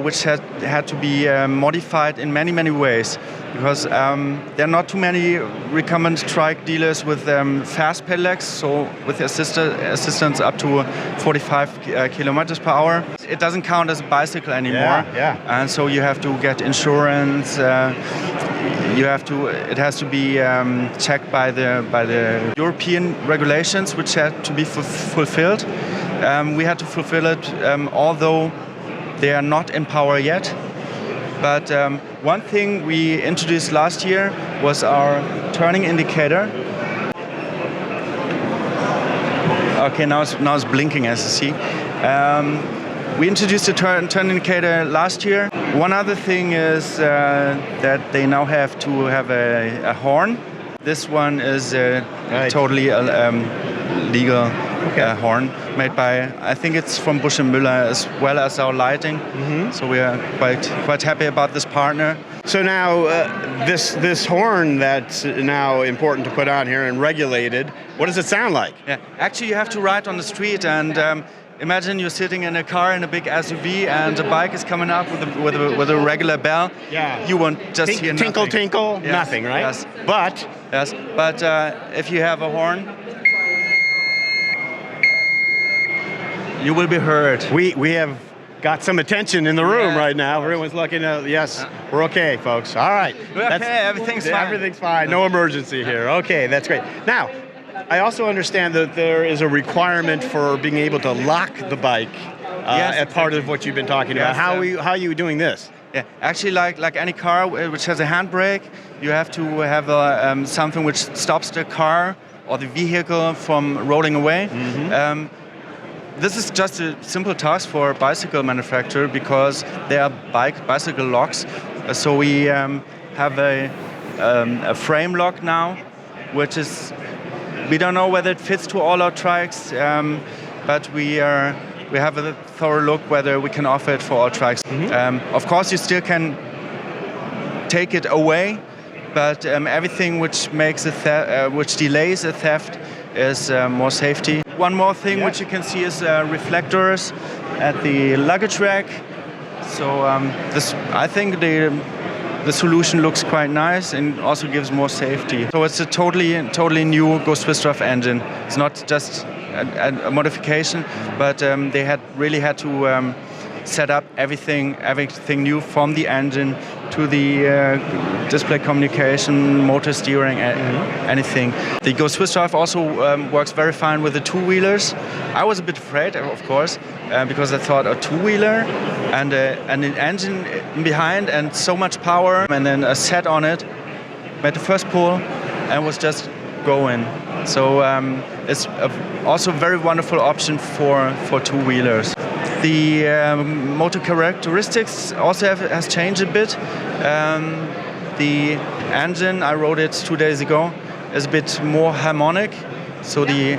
which had to be modified in many ways, because there are not too many recumbent trike dealers with fast pedelecs, so with assistance up to 45 kilometers per hour. It doesn't count as a bicycle anymore, and so you have to get insurance. It has to be checked by the European regulations, which had to be fulfilled. We had to fulfill it, although they are not in power yet. But one thing we introduced last year was our turning indicator. Okay, now it's blinking, as you see. We introduced the turn indicator last year. One other thing is that they now have to have a horn. This one is totally legal horn, made by, I think it's from Busch & Müller, as well as our lighting. So we are quite happy about this partner. So now this horn that's now important to put on here and regulated, what does it sound like? Yeah, actually you have to ride on the street, and imagine you're sitting in a car in a big SUV and a bike is coming up with a regular bell. Yeah. You won't just hear tinkle, nothing. tinkle, Yes, nothing, right? Yes. But if you have a horn, you will be heard. We have got some attention in the room right now. Everyone's looking at, yes, we're okay, folks. All right. We're okay, everything's fine. Everything's fine, no emergency here. Okay, that's great. Now, I also understand that there is a requirement for being able to lock the bike as part of what you've been talking about. How are you doing this? Yeah, actually, like any car which has a handbrake, you have to have something which stops the car or the vehicle from rolling away. This is just a simple task for a bicycle manufacturer, because they are bicycle locks. So we have a frame lock now, which is, we don't know whether it fits to all our trikes, but we have a thorough look whether we can offer it for all trikes. Of course, you still can take it away, but everything which makes which delays a theft is more safety. One more thing which you can see is reflectors at the luggage rack. So I think the solution looks quite nice and also gives more safety. So it's a totally new Ghost Twister engine. It's not just a modification, but they really had to set up everything new, from the engine to the display communication, motor steering, anything. The Ghost Swiss Drive also works very fine with the two-wheelers. I was a bit afraid, of course, because I thought a two-wheeler and an engine behind and so much power, and then a set on it, made the first pull and was just going. So it's also a very wonderful option for two-wheelers. The motor characteristics also has changed a bit. The engine, I rode it 2 days ago, is a bit more harmonic. So the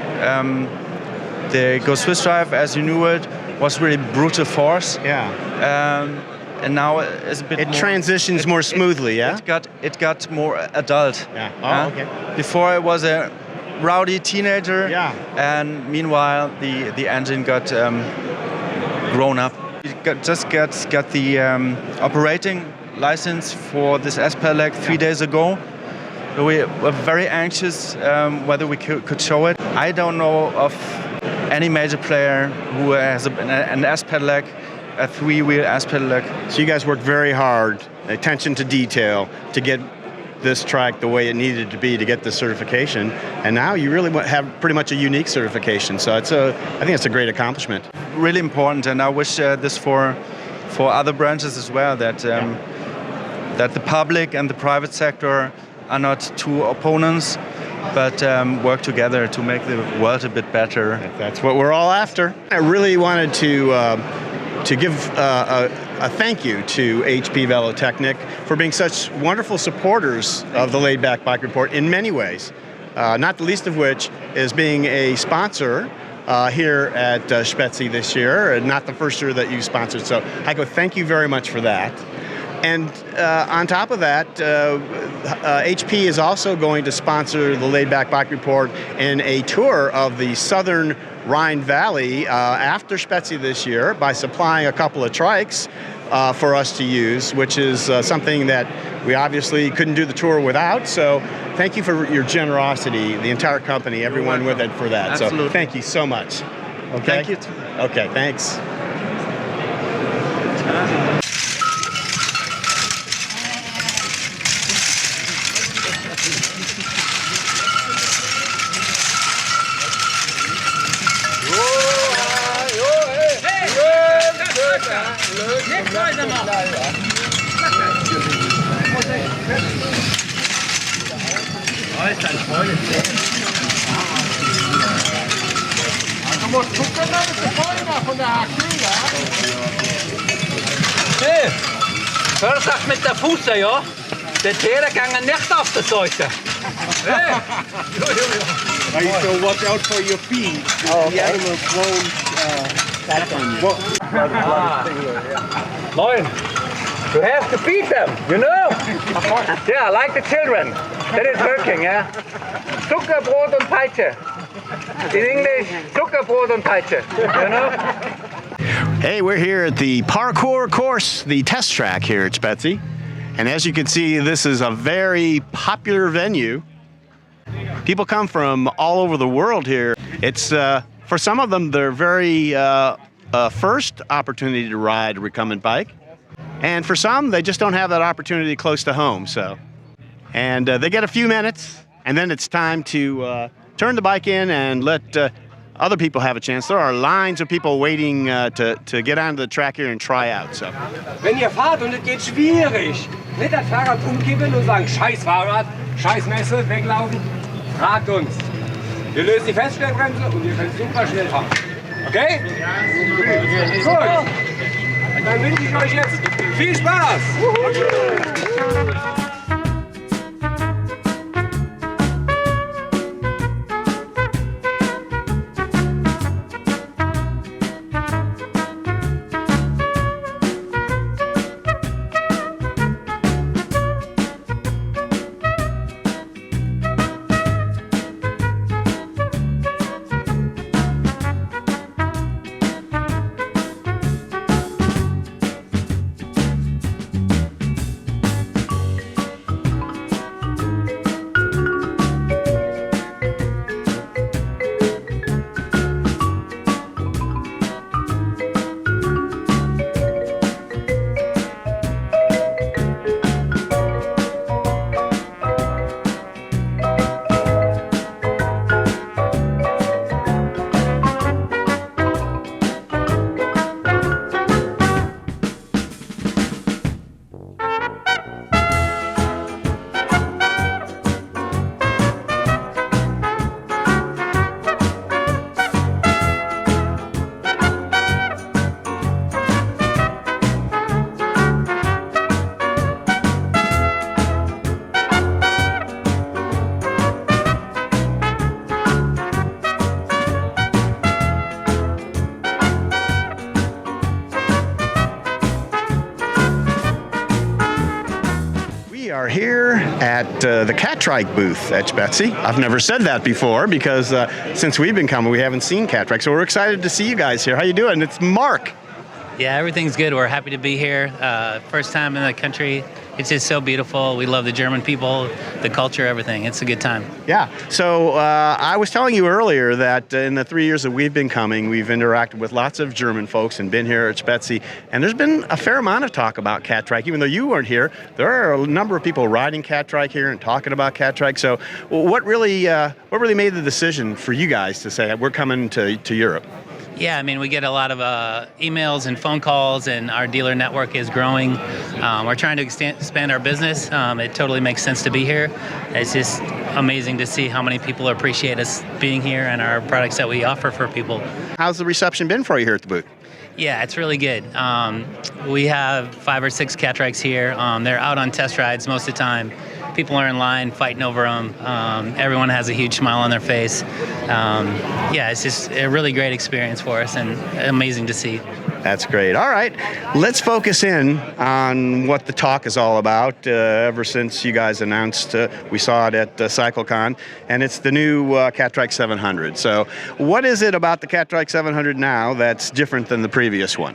Ghost Swiss Drive, as you knew it, was really brutal force. And now it's a bit. It transitions more smoothly. It got more adult. Okay. Before it was a rowdy teenager. And meanwhile the engine got grown up. Just got the operating license for this S-Pedelec 3 days ago, we were very anxious whether we could show it. I don't know of any major player who has an S pedelec, a 3-wheel S pedelec. So you guys worked very hard, attention to detail, to get this trike the way it needed to be to get the certification, and now you really have pretty much a unique certification. So I think it's a great accomplishment. Really important, and I wish this for other branches as well, that that the public and the private sector are not two opponents, but work together to make the world a bit better. That's what we're all after. I really wanted to give a thank you to HP Velotechnik for being such wonderful supporters of the Laidback Bike Report in many ways, not the least of which is being a sponsor here at Spezi this year, and not the first year that you sponsored. So Heiko, thank you very much for that. And on top of that, HP is also going to sponsor the Laidback Bike Report in a tour of the southern Rhine Valley after Spezi this year by supplying a couple of trikes for us to use, which is something that we obviously couldn't do the tour without. So thank you for your generosity, the entire company, everyone with it for that. Absolutely. So thank you so much. Okay? Thank you. Okay, thanks. Hey, hör das mit der Fuße, ja? Der Tiere gehen nicht auf der Seite. Hey! So watch out for your feet. Oh, okay. The animals won't back on you. Moin! You have to feed them, you know? Yeah, like the children. That is working, yeah? Zuckerbrot und Peitsche. In English, Zuckerbrot und Peitsche, you know? Hey, we're here at the parkour course, the test track here at Spezi. And as you can see, this is a very popular venue. People come from all over the world here. It's, for some of them, their very first opportunity to ride a recumbent bike. And for some, they just don't have that opportunity close to home. So, and they get a few minutes, and then it's time to turn the bike in and let other people have a chance. There are lines of people waiting to get onto the track here and try out. So. Wenn ihr fahrt und es geht schwierig, nicht das Fahrrad umkippen und sagen, scheiß Fahrrad, scheiß Messe, weglaufen, fragt uns. Wir lösen die Feststellbremse und ihr könnt super schnell fahren. Okay? Gut. Dann wünsche ich euch jetzt viel Spaß. Are here at the cat trike booth at Spezi. I've never said that before because since we've been coming, we haven't seen cat trike. So we're excited to see you guys here. How you doing? It's Mark. Yeah, everything's good. We're happy to be here. First time in the country. It's just so beautiful. We love the German people, the culture, everything. It's a good time. Yeah. So I was telling you earlier that in the 3 years that we've been coming, we've interacted with lots of German folks and been here at Spezi. And there's been a fair amount of talk about cat trike. Even though you weren't here, there are a number of people riding cat trike here and talking about cat trike. So what really made the decision for you guys to say we're coming to Europe? Yeah, I mean, we get a lot of emails and phone calls, and our dealer network is growing. We're trying to expand our business. It totally makes sense to be here. It's just amazing to see how many people appreciate us being here and our products that we offer for people. How's the reception been for you here at the booth? Yeah, it's really good. We have 5 or 6 cat trikes here. They're out on test rides most of the time. People are in line fighting over them. Everyone has a huge smile on their face. Yeah, it's just a really great experience for us and amazing to see. That's great. All right, let's focus in on what the talk is all about. Ever since you guys announced, we saw it at CycleCon, and it's the new Cat Trike 700. So what is it about the Cat Trike 700 now that's different than the previous one?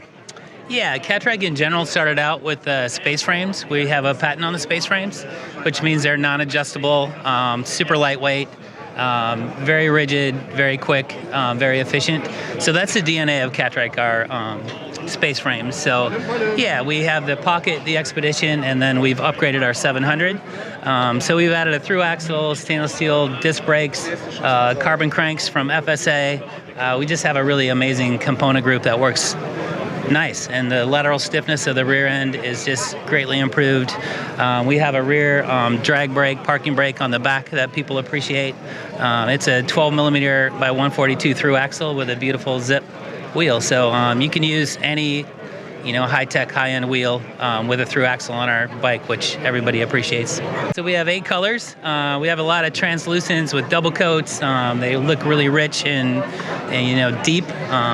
Yeah, Cat Trike in general started out with space frames. We have a patent on the space frames, which means they're non-adjustable, super lightweight, very rigid, very quick, very efficient. So that's the DNA of Cat Trike, our space frames. So yeah, we have the Pocket, the Expedition, and then we've upgraded our 700. So we've added a through axle, stainless steel disc brakes, carbon cranks from FSA. We just have a really amazing component group that works nice, and the lateral stiffness of the rear end is just greatly improved. We have a rear drag brake, parking brake on the back that people appreciate. It's a 12 millimeter by 142 through axle with a beautiful zip wheel. So you can use any high-tech, high-end wheel with a through axle on our bike, which everybody appreciates. So we have 8 colors. We have a lot of translucents with double coats. They look really rich and deep.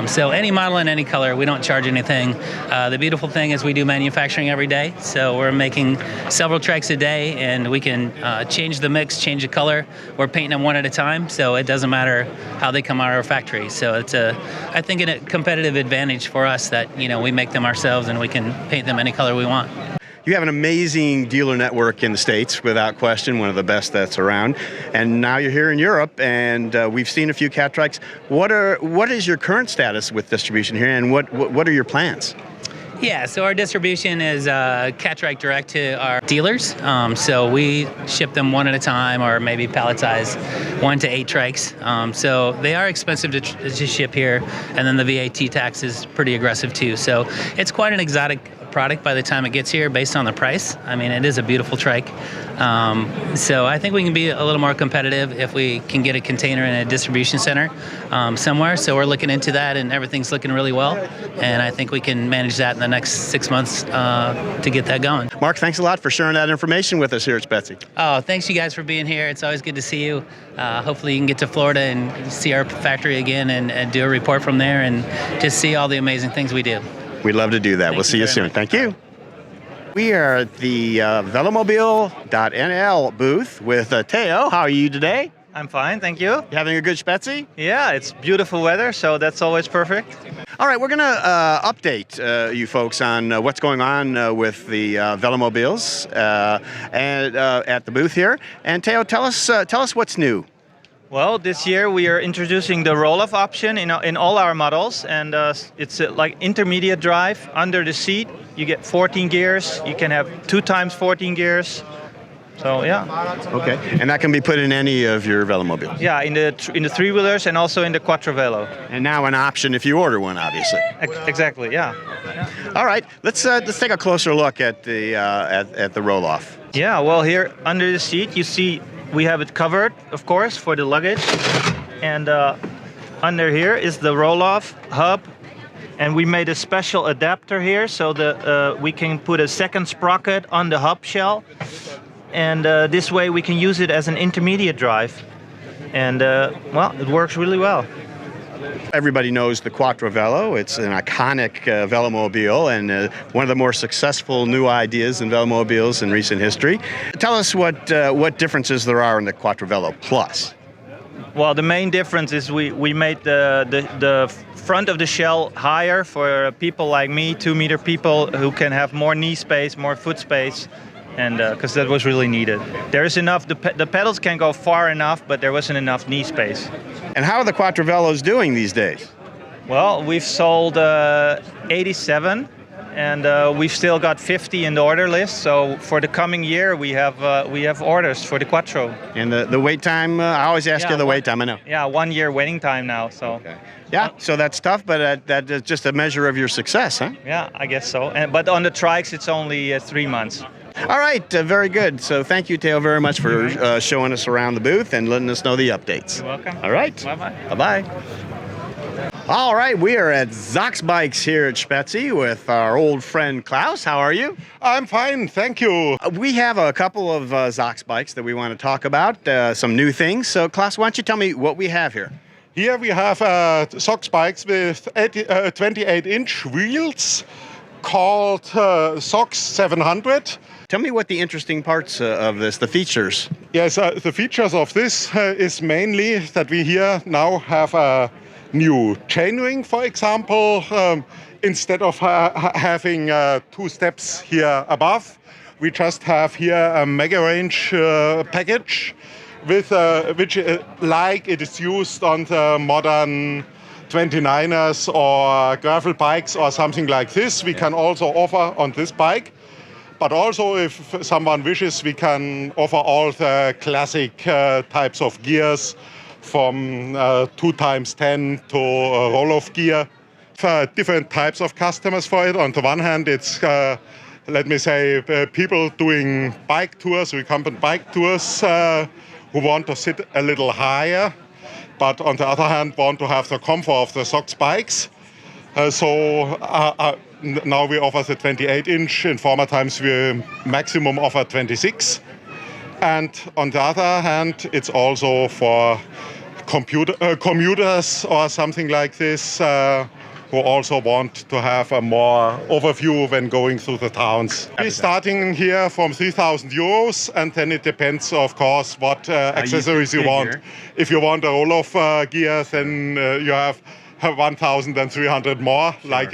So any model in any color, we don't charge anything. The beautiful thing is we do manufacturing every day. So we're making several trikes a day, and we can change the mix, change the color. We're painting them one at a time, so it doesn't matter how they come out of our factory. So it's I think, a competitive advantage for us that we make them ourselves, and we can paint them any color we want. You have an amazing dealer network in the States, without question, one of the best that's around. And now you're here in Europe, and we've seen a few Cat Trikes. What is your current status with distribution here, and what are your plans? Yeah, so our distribution is Cat Trike direct to our dealers. So we ship them one at a time, or maybe palletize 1 to 8 trikes. So they are expensive to ship here, and then the VAT tax is pretty aggressive too. So it's quite an exotic product by the time it gets here based on the price. I mean, it is a beautiful trike. So I think we can be a little more competitive if we can get a container in a distribution center somewhere. So we're looking into that, and everything's looking really well. And I think we can manage that in the next 6 months to get that going. Mark, thanks a lot for sharing that information with us here at Spezi. Oh, thanks you guys for being here. It's always good to see you. Hopefully you can get to Florida and see our factory again and do a report from there and just see all the amazing things we do. We'd love to do that. We'll see you soon. Thank you. We are at the Velomobile.nl booth with Theo. How are you today? I'm fine, thank you. You having a good Spezi? Yeah, it's beautiful weather, so that's always perfect. All right, we're going to update you folks on what's going on with the Velomobiles and at the booth here. And Theo, tell us what's new. Well, this year we are introducing the roll-off option in all our models, and it's like intermediate drive under the seat. You get 14 gears. You can have 2 times 14 gears. So yeah. Okay, and that can be put in any of your Velomobiles. Yeah, in the 3-wheelers and also in the Quattrovelo. And now an option if you order one, obviously. Exactly. Yeah. All right, let's take a closer look at the roll-off. Yeah. Well, here under the seat you see. We have it covered, of course, for the luggage. And under here is the roll-off hub. And we made a special adapter here so that we can put a second sprocket on the hub shell. And this way we can use it as an intermediate drive. And, well, it works really well. Everybody knows the Quattrovelo. It's an iconic velomobile and one of the more successful new ideas in velomobiles in recent history. Tell us what differences there are in the Quattrovelo Plus. Well, the main difference is we made the front of the shell higher for people like me, 2-meter people who can have more knee space, more foot space, and because that was really needed. There is enough. The pedals can go far enough, but there wasn't enough knee space. And how are the Quattrovelos doing these days? Well, we've sold 87. And we've still got 50 in the order list. So for the coming year, we have orders for the Quattro. And the wait time, I always ask you the wait time, I know. Yeah, 1 year waiting time now. So. Okay. Yeah, so that's tough, but that is just a measure of your success, huh? Yeah, I guess so. But on the trikes, it's only 3 months. All right, very good. So thank you, Theo, very much for showing us around the booth and letting us know the updates. You're welcome. All right. Bye-bye. Bye-bye. All right, we are at ZZMerck here at Spezi with our old friend Klaus. How are you? I'm fine, thank you. We have a couple of ZZMerck that we want to talk about, some new things. So Klaus, why don't you tell me what we have here? Here we have ZZMerck with 28-inch wheels called ZOX 700. Tell me what the interesting parts of this, the features. Yes, the features of this is mainly that we here now have a new chainring, for example. Instead of having 2 steps here above, we just have here a mega range package with which like it is used on the modern 29ers or gravel bikes or something like this. We can also offer on this bike. But also, if someone wishes, we can offer all the classic types of gears from 2x10 to roll-off gear. For different types of customers for it. On the one hand, it's, let me say, people doing bike tours, recumbent bike tours, who want to sit a little higher, but on the other hand, want to have the comfort of the ZOX bikes. Now we offer the 28-inch. In former times, we maximum offer 26. And on the other hand, it's also for commuters or something like this who also want to have a more overview when going through the towns. We're starting here from 3,000 euros, and then it depends, of course, what accessories you want. If you want a roll-off gear, then you have 1,300 more, sure. like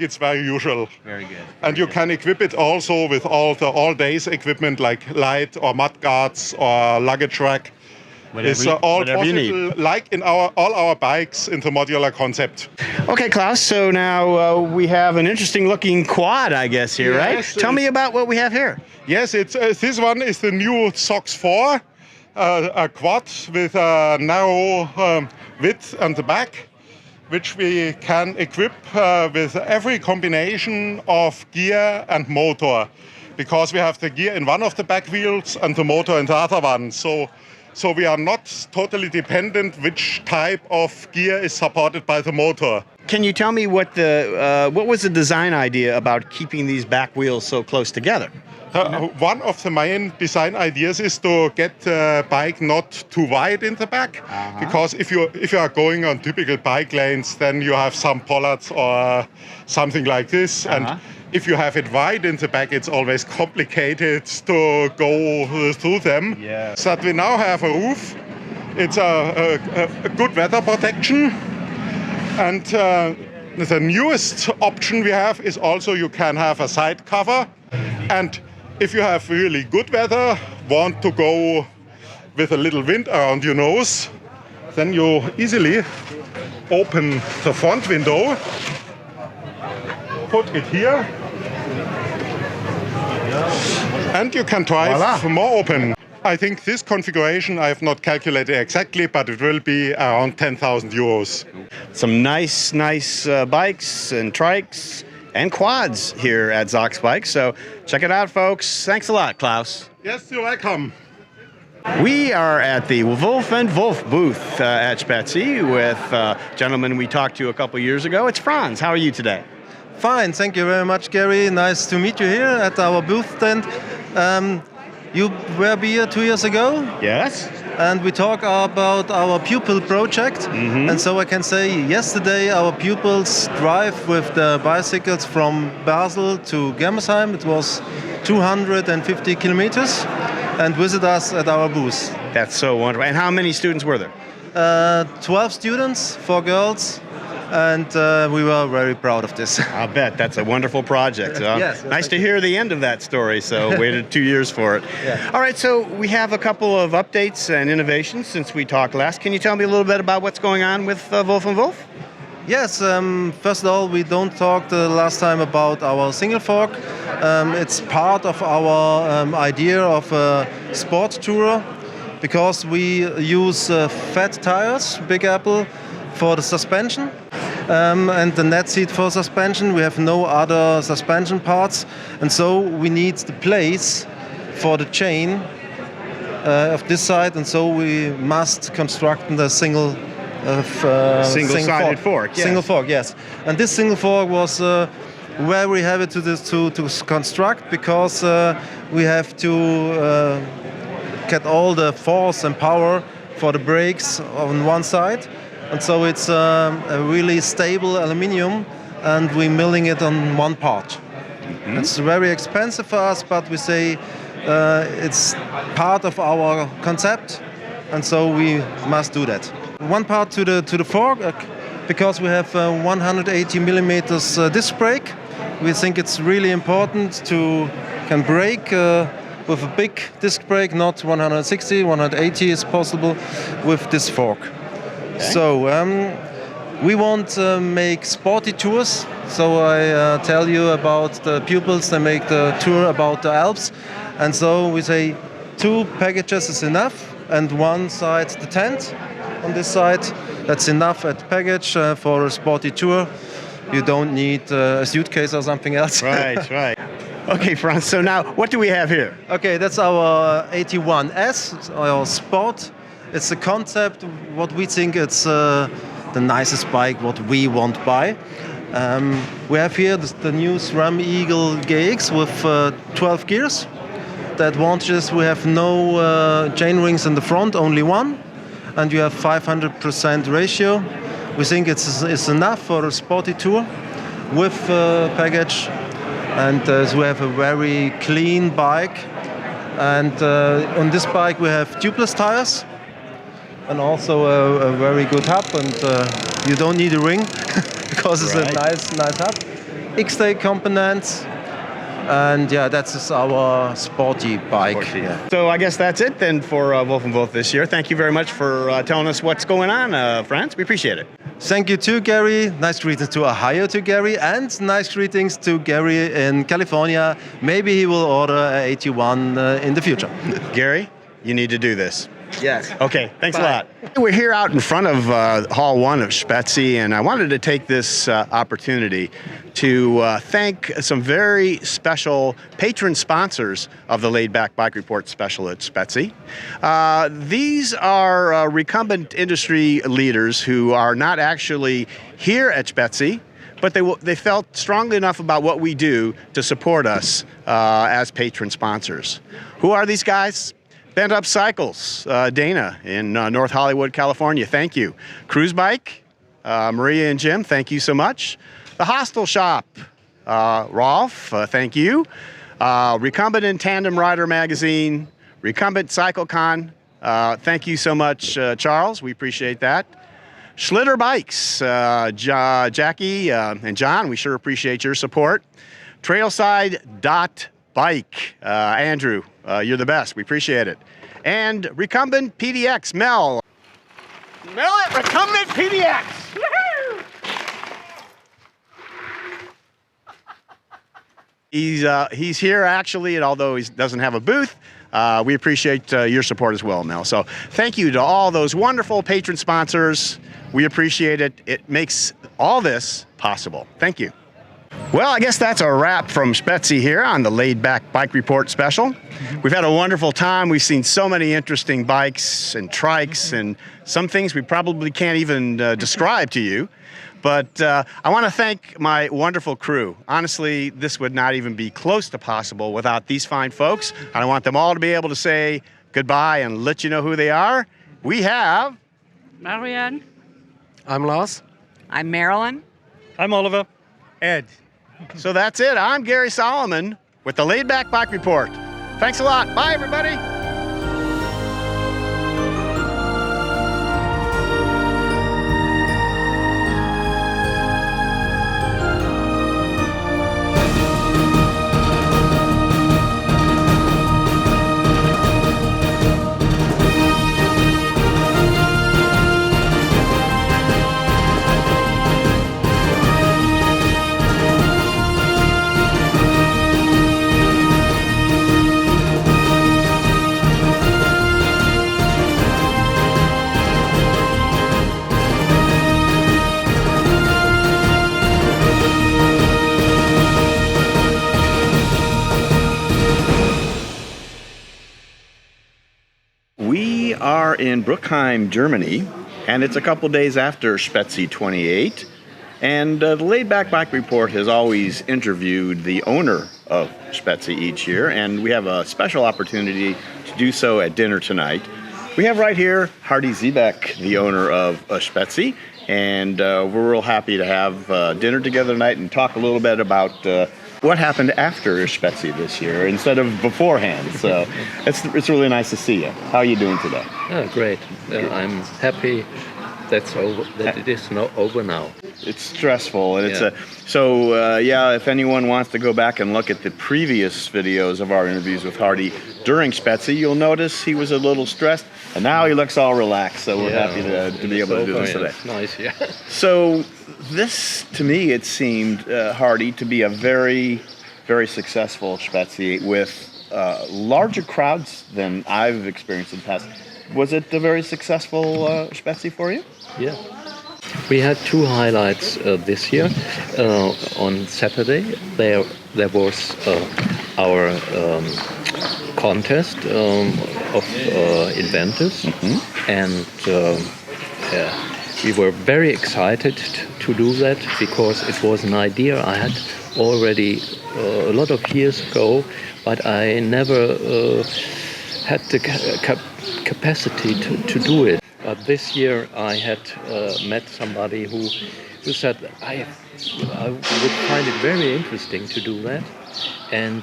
it's very usual. Very good. And you can equip it also with all the all-days equipment like light or mud guards or luggage rack. It's all possible, like in all our bikes, in the modular concept. Okay, Klaus, so now we have an interesting looking quad, I guess, here, yes, right? Tell me about what we have here. Yes, it's this one is the new ZOX 4, a quad with a narrow width on the back, which we can equip with every combination of gear and motor, because we have the gear in one of the back wheels and the motor in the other one. So we are not totally dependent which type of gear is supported by the motor. Can you tell me what was the design idea about keeping these back wheels so close together? One of the main design ideas is to get the bike not too wide in the back, because if you are going on typical bike lanes, then you have some pollards or something like this, and if you have it wide in the back, it's always complicated to go through them. Yeah. So that we now have a roof. It's a good weather protection, and the newest option we have is also you can have a side cover, and if you have really good weather, want to go with a little wind around your nose, then you easily open the front window, put it here, and you can drive more open. I think this configuration I have not calculated exactly, but it will be around 10,000 euros. Some nice bikes and trikes and quads here at ZZMerck. So check it out, folks. Thanks a lot, Klaus. Yes, you're welcome. We are at the Wolf & Wolf booth at Spezi with a gentleman we talked to a couple years ago. It's Franz. How are you today? Fine, thank you very much, Gary. Nice to meet you here at our booth stand. You were here 2 years ago? Yes. And we talk about our pupil project. And so I can say yesterday our pupils drive with the bicycles from Basel to Germersheim. It was 250 kilometers and visit us at our booth. That's so wonderful. And how many students were there? 12 students, 4 girls, and we were very proud of this. I'll bet. That's a wonderful project. Yes, nice to hear the end of that story, so waited 2 years for it. Yeah. All right, so we have a couple of updates and innovations since we talked last. Can you tell me a little bit about what's going on with Wolf & Wolf? Yes, first of all, we don't talk the last time about our single fork. It's part of our idea of a sport tourer, because we use fat tires, Big Apple, for the suspension, and the net seat for suspension. We have no other suspension parts, and so we need the place for the chain of this side, and so we must construct the single single-sided fork. Yes. Single fork, yes. And this single fork was very heavy to construct, because we have to get all the force and power for the brakes on one side, and so it's a really stable aluminium, and we're milling it on one part. Mm-hmm. It's very expensive for us, but we say it's part of our concept, and so we must do that. One part to the fork, because we have 180 millimeters disc brake. We think it's really important to can brake with a big disc brake, not 160, 180 is possible with this fork. Okay. So we want to make sporty tours. So I tell you about the pupils. They make the tour about the Alps, and so we say 2 packages is enough, and one side the tent. On this side, that's enough at package for a sporty tour. You don't need a suitcase or something else. Right, right. Okay, Franz, so now what do we have here? Okay, that's our 81S, our sport. It's a concept, what we think it's the nicest bike, what we want to buy. We have here the new SRAM Eagle GX with 12 gears. The advantage is we have no chain rings in the front, only one. And you have 500% ratio. We think it's enough for a sporty tour with package. And so we have a very clean bike. And on this bike we have tubeless tires, and also a very good hub. And you don't need a ring because it's a nice hub. X-Day components. And yeah, that's our sporty bike. Sporty, yeah. So I guess that's it then for Wolf & Wolf this year. Thank you very much for telling us what's going on, Franz. We appreciate it. Thank you too, Gary. Nice greetings to Ohio to Gary, and nice greetings to Gary in California. Maybe he will order an 81 in the future. Gary, you need to do this. Yes. Okay, thanks a lot. We're here out in front of Hall 1 of Spezi, and I wanted to take this opportunity to thank some very special patron sponsors of the Laidback Bike Report special at Spezi. These are recumbent industry leaders who are not actually here at Spezi, but they felt strongly enough about what we do to support us as patron sponsors. Who are these guys? Bent Up Cycles, Dana in North Hollywood, California, thank you. Cruise Bike, Maria and Jim, thank you so much. The Hostel Shop, Rolf, thank you. Recumbent and Tandem Rider Magazine, Recumbent CycleCon, thank you so much, Charles, we appreciate that. Schlitter Bikes, Jackie and John, we sure appreciate your support. Trailside.bike, Andrew, you're the best. We appreciate it. And RecumbentPDX, Mel. Mel at RecumbentPDX. He's here actually, and although he doesn't have a booth, we appreciate your support as well, Mel. So thank you to all those wonderful patron sponsors. We appreciate it. It makes all this possible. Thank you. Well, I guess that's a wrap from Spezi here on the Laidback Bike Report special. We've had a wonderful time. We've seen so many interesting bikes and trikes and some things we probably can't even describe to you. But I want to thank my wonderful crew. Honestly, this would not even be close to possible without these fine folks. I want them all to be able to say goodbye and let you know who they are. We have... Marianne. I'm Lars. I'm Marilyn. I'm Oliver. Ed. So that's it. I'm Gary Solomon with the Laidback Bike Report. Thanks a lot. Bye, everybody. We are in Bruckheim, Germany, and it's a couple days after Spezi 28. And the Laidback Bike Report has always interviewed the owner of Spezi each year, and we have a special opportunity to do so at dinner tonight. We have right here Hardy Siebecke, the owner of Spezi, and we're real happy to have dinner together tonight and talk a little bit about what happened after Spezi this year instead of beforehand. So it's really nice to see you. How are you doing today? Oh, great. I'm happy that it is over now. It's stressful, and if anyone wants to go back and look at the previous videos of our interviews with Hardy during Spezi, you'll notice he was a little stressed, and now he looks all relaxed. So we're happy to be able to do this today. It's nice, yeah. So this, to me, it seemed Hardy to be a very, very successful Spezi with larger crowds than I've experienced in the past. Was it a very successful Spezi for you? Yeah. We had two highlights this year. On Saturday, there was our contest of Inventors, and we were very excited to do that because it was an idea I had already a lot of years ago, but I never had the capacity to do it. But this year I had met somebody who said I would find it very interesting to do that, and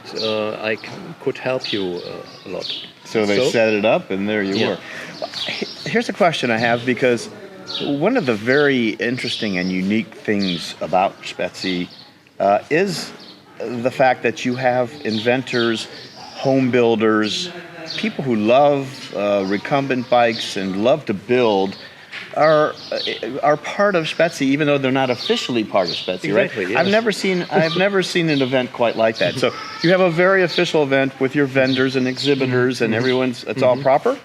I could help you a lot. So they set it up, and there you were. Here's a question I have, because one of the very interesting and unique things about Spezi is the fact that you have inventors, home builders, people who love recumbent bikes and love to build are part of Spezi, even though they're not officially part of Spezi, exactly, right? Yes. I've never seen an event quite like that. So you have a very official event with your vendors and exhibitors, and it's all proper.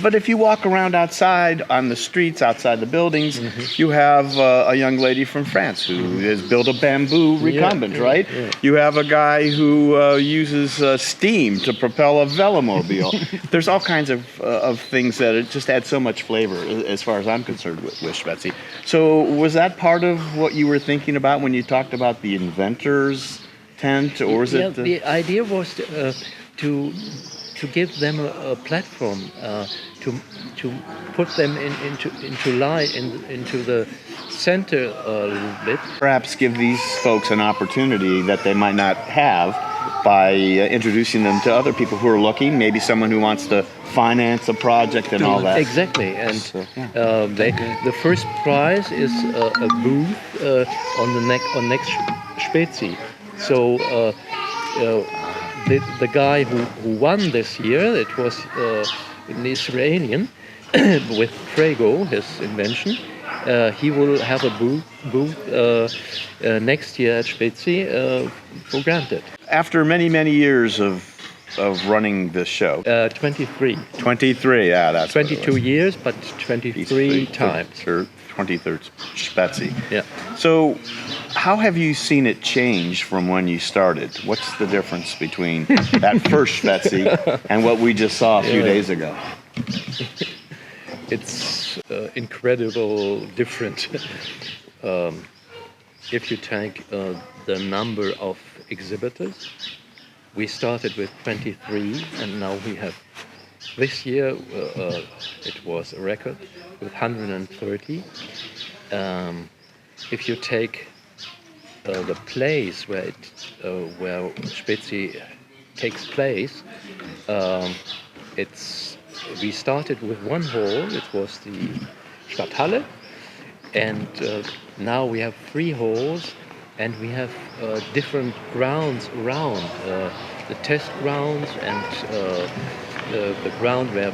But if you walk around outside on the streets, outside the buildings, you have a young lady from France who has built a bamboo recumbent, right? Yeah. You have a guy who uses steam to propel a velomobile. There's all kinds of things that it just add so much flavor, as far as I'm concerned, with Spezi. So was that part of what you were thinking about when you talked about the Inventors tent, or was it? The idea was to give them a platform, to put them into the center a little bit. Perhaps give these folks an opportunity that they might not have by introducing them to other people who are looking, maybe someone who wants to finance a project and all that. Exactly, and the first prize is a booth on next Spezi. So the guy who won this year, it was an Israeli with Prego, his invention. He will have a booth next year at Spezi, for granted. After many, many years of running this show? 23. 23, yeah, that's 22 years, but 23 times. 23rd Spezi. Yeah. So, how have you seen it change from when you started? What's the difference between that first Spezi and what we just saw a few days ago? It's incredible different. If you take the number of exhibitors, we started with 23, and now we have, this year it was a record with 130. If you take the place where Spezi takes place, we started with one hall. It was the Stadthalle, and now we have 3 halls, and we have different grounds around, the test grounds and the ground where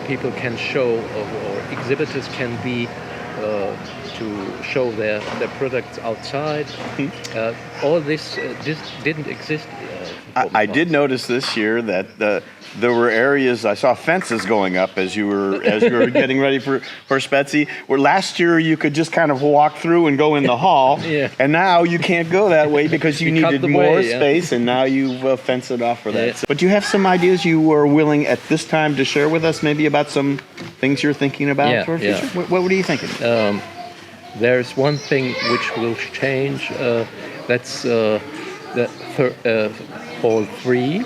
people can show, or exhibitors can be to show their products outside. All this didn't exist I did notice this year that there were areas, I saw fences going up as you were getting ready for Spezi, where last year you could just kind of walk through and go in the hall, and now you can't go that way because you needed more space, and now you've fenced it off for that. Yeah. But do you have some ideas you were willing at this time to share with us, maybe about some things you're thinking about for the future? What are you thinking? There's one thing which will change. That's the hall 3.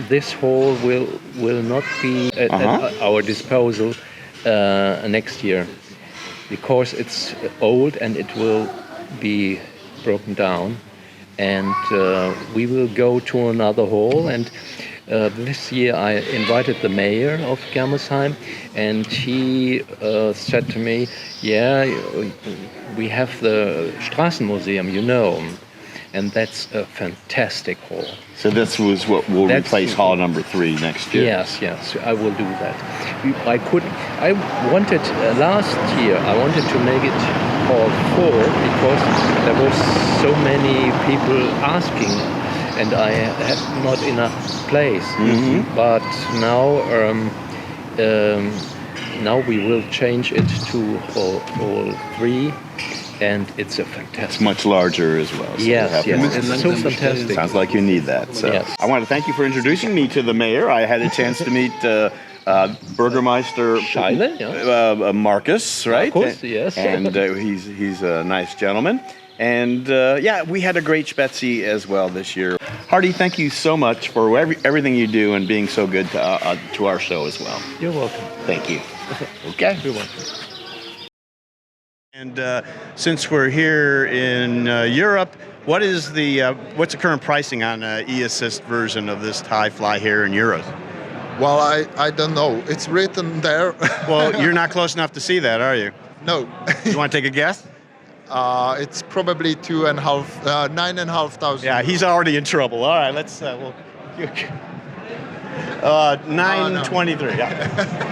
This hall will not be at our disposal next year because it's old and it will be broken down, and we will go to another hall. And this year I invited the mayor of Germersheim, and he said to me, we have the Straßenmuseum, and that's a fantastic hall. So this was what will replace hall number 3 next year? Yes, I will do that. I wanted, last year, I wanted to make it hall 4 because there was so many people asking and I had not enough place. But now we will change it to hall 3. And it's a fantastic. It's much larger as well. So yes, it's so fantastic. Sounds like you need that. So I want to thank you for introducing me to the mayor. I had a chance to meet Burgermeister Shaile, Marcus, right? Of course, yes. And he's a nice gentleman. And we had a great Spezi as well this year. Hardy, thank you so much for everything you do and being so good to our show as well. You're welcome. Thank you. Okay. You're welcome. And since we're here in Europe, what's the current pricing on an e-assist version of this Thai fly here in euros? Well, I don't know. It's written there. Well, you're not close enough to see that, are you? No. You want to take a guess? It's probably 9,500. Yeah, he's already in trouble. All right, let's. 923. Yeah.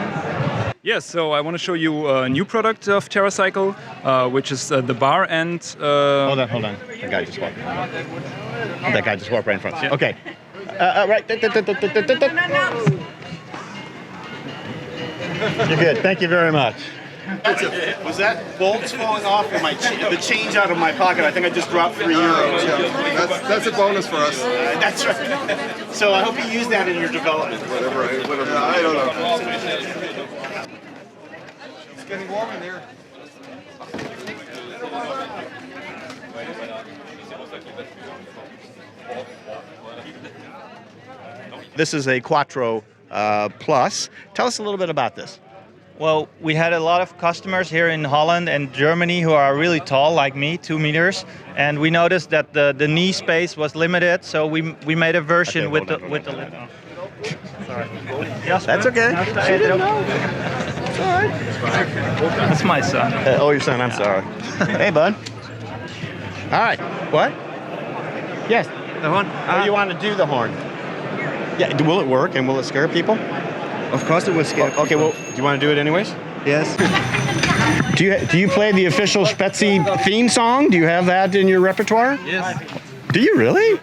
Yes, so I want to show you a new product of TerraCycle, which is the bar and... Hold on. That guy just walked. That guy just walked right in front. Yeah. Okay. Right. You're good. Thank you very much. Was that bolts falling off or the change out of my pocket? I think I just dropped €3. That's a bonus for us. That's right. So I hope you use that in your development. Whatever. I don't know. It's getting warm in here. This is a Quattro Plus. Tell us a little bit about this. Well, we had a lot of customers here in Holland and Germany who are really tall, like me, 2 meters, and we noticed that the knee space was limited, so we made a version with the lid. Sorry. That's okay. She didn't know. It's all right. That's my son. Your son. I'm sorry. Hey, bud. All right. What? Yes. The horn. How do you want to do the horn? Yeah. Will it work and will it scare people? Of course it will scare. Okay, well, do you want to do it anyways? Yes. Do you play the official Spezi theme song? Do you have that in your repertoire? Yes. Do you really?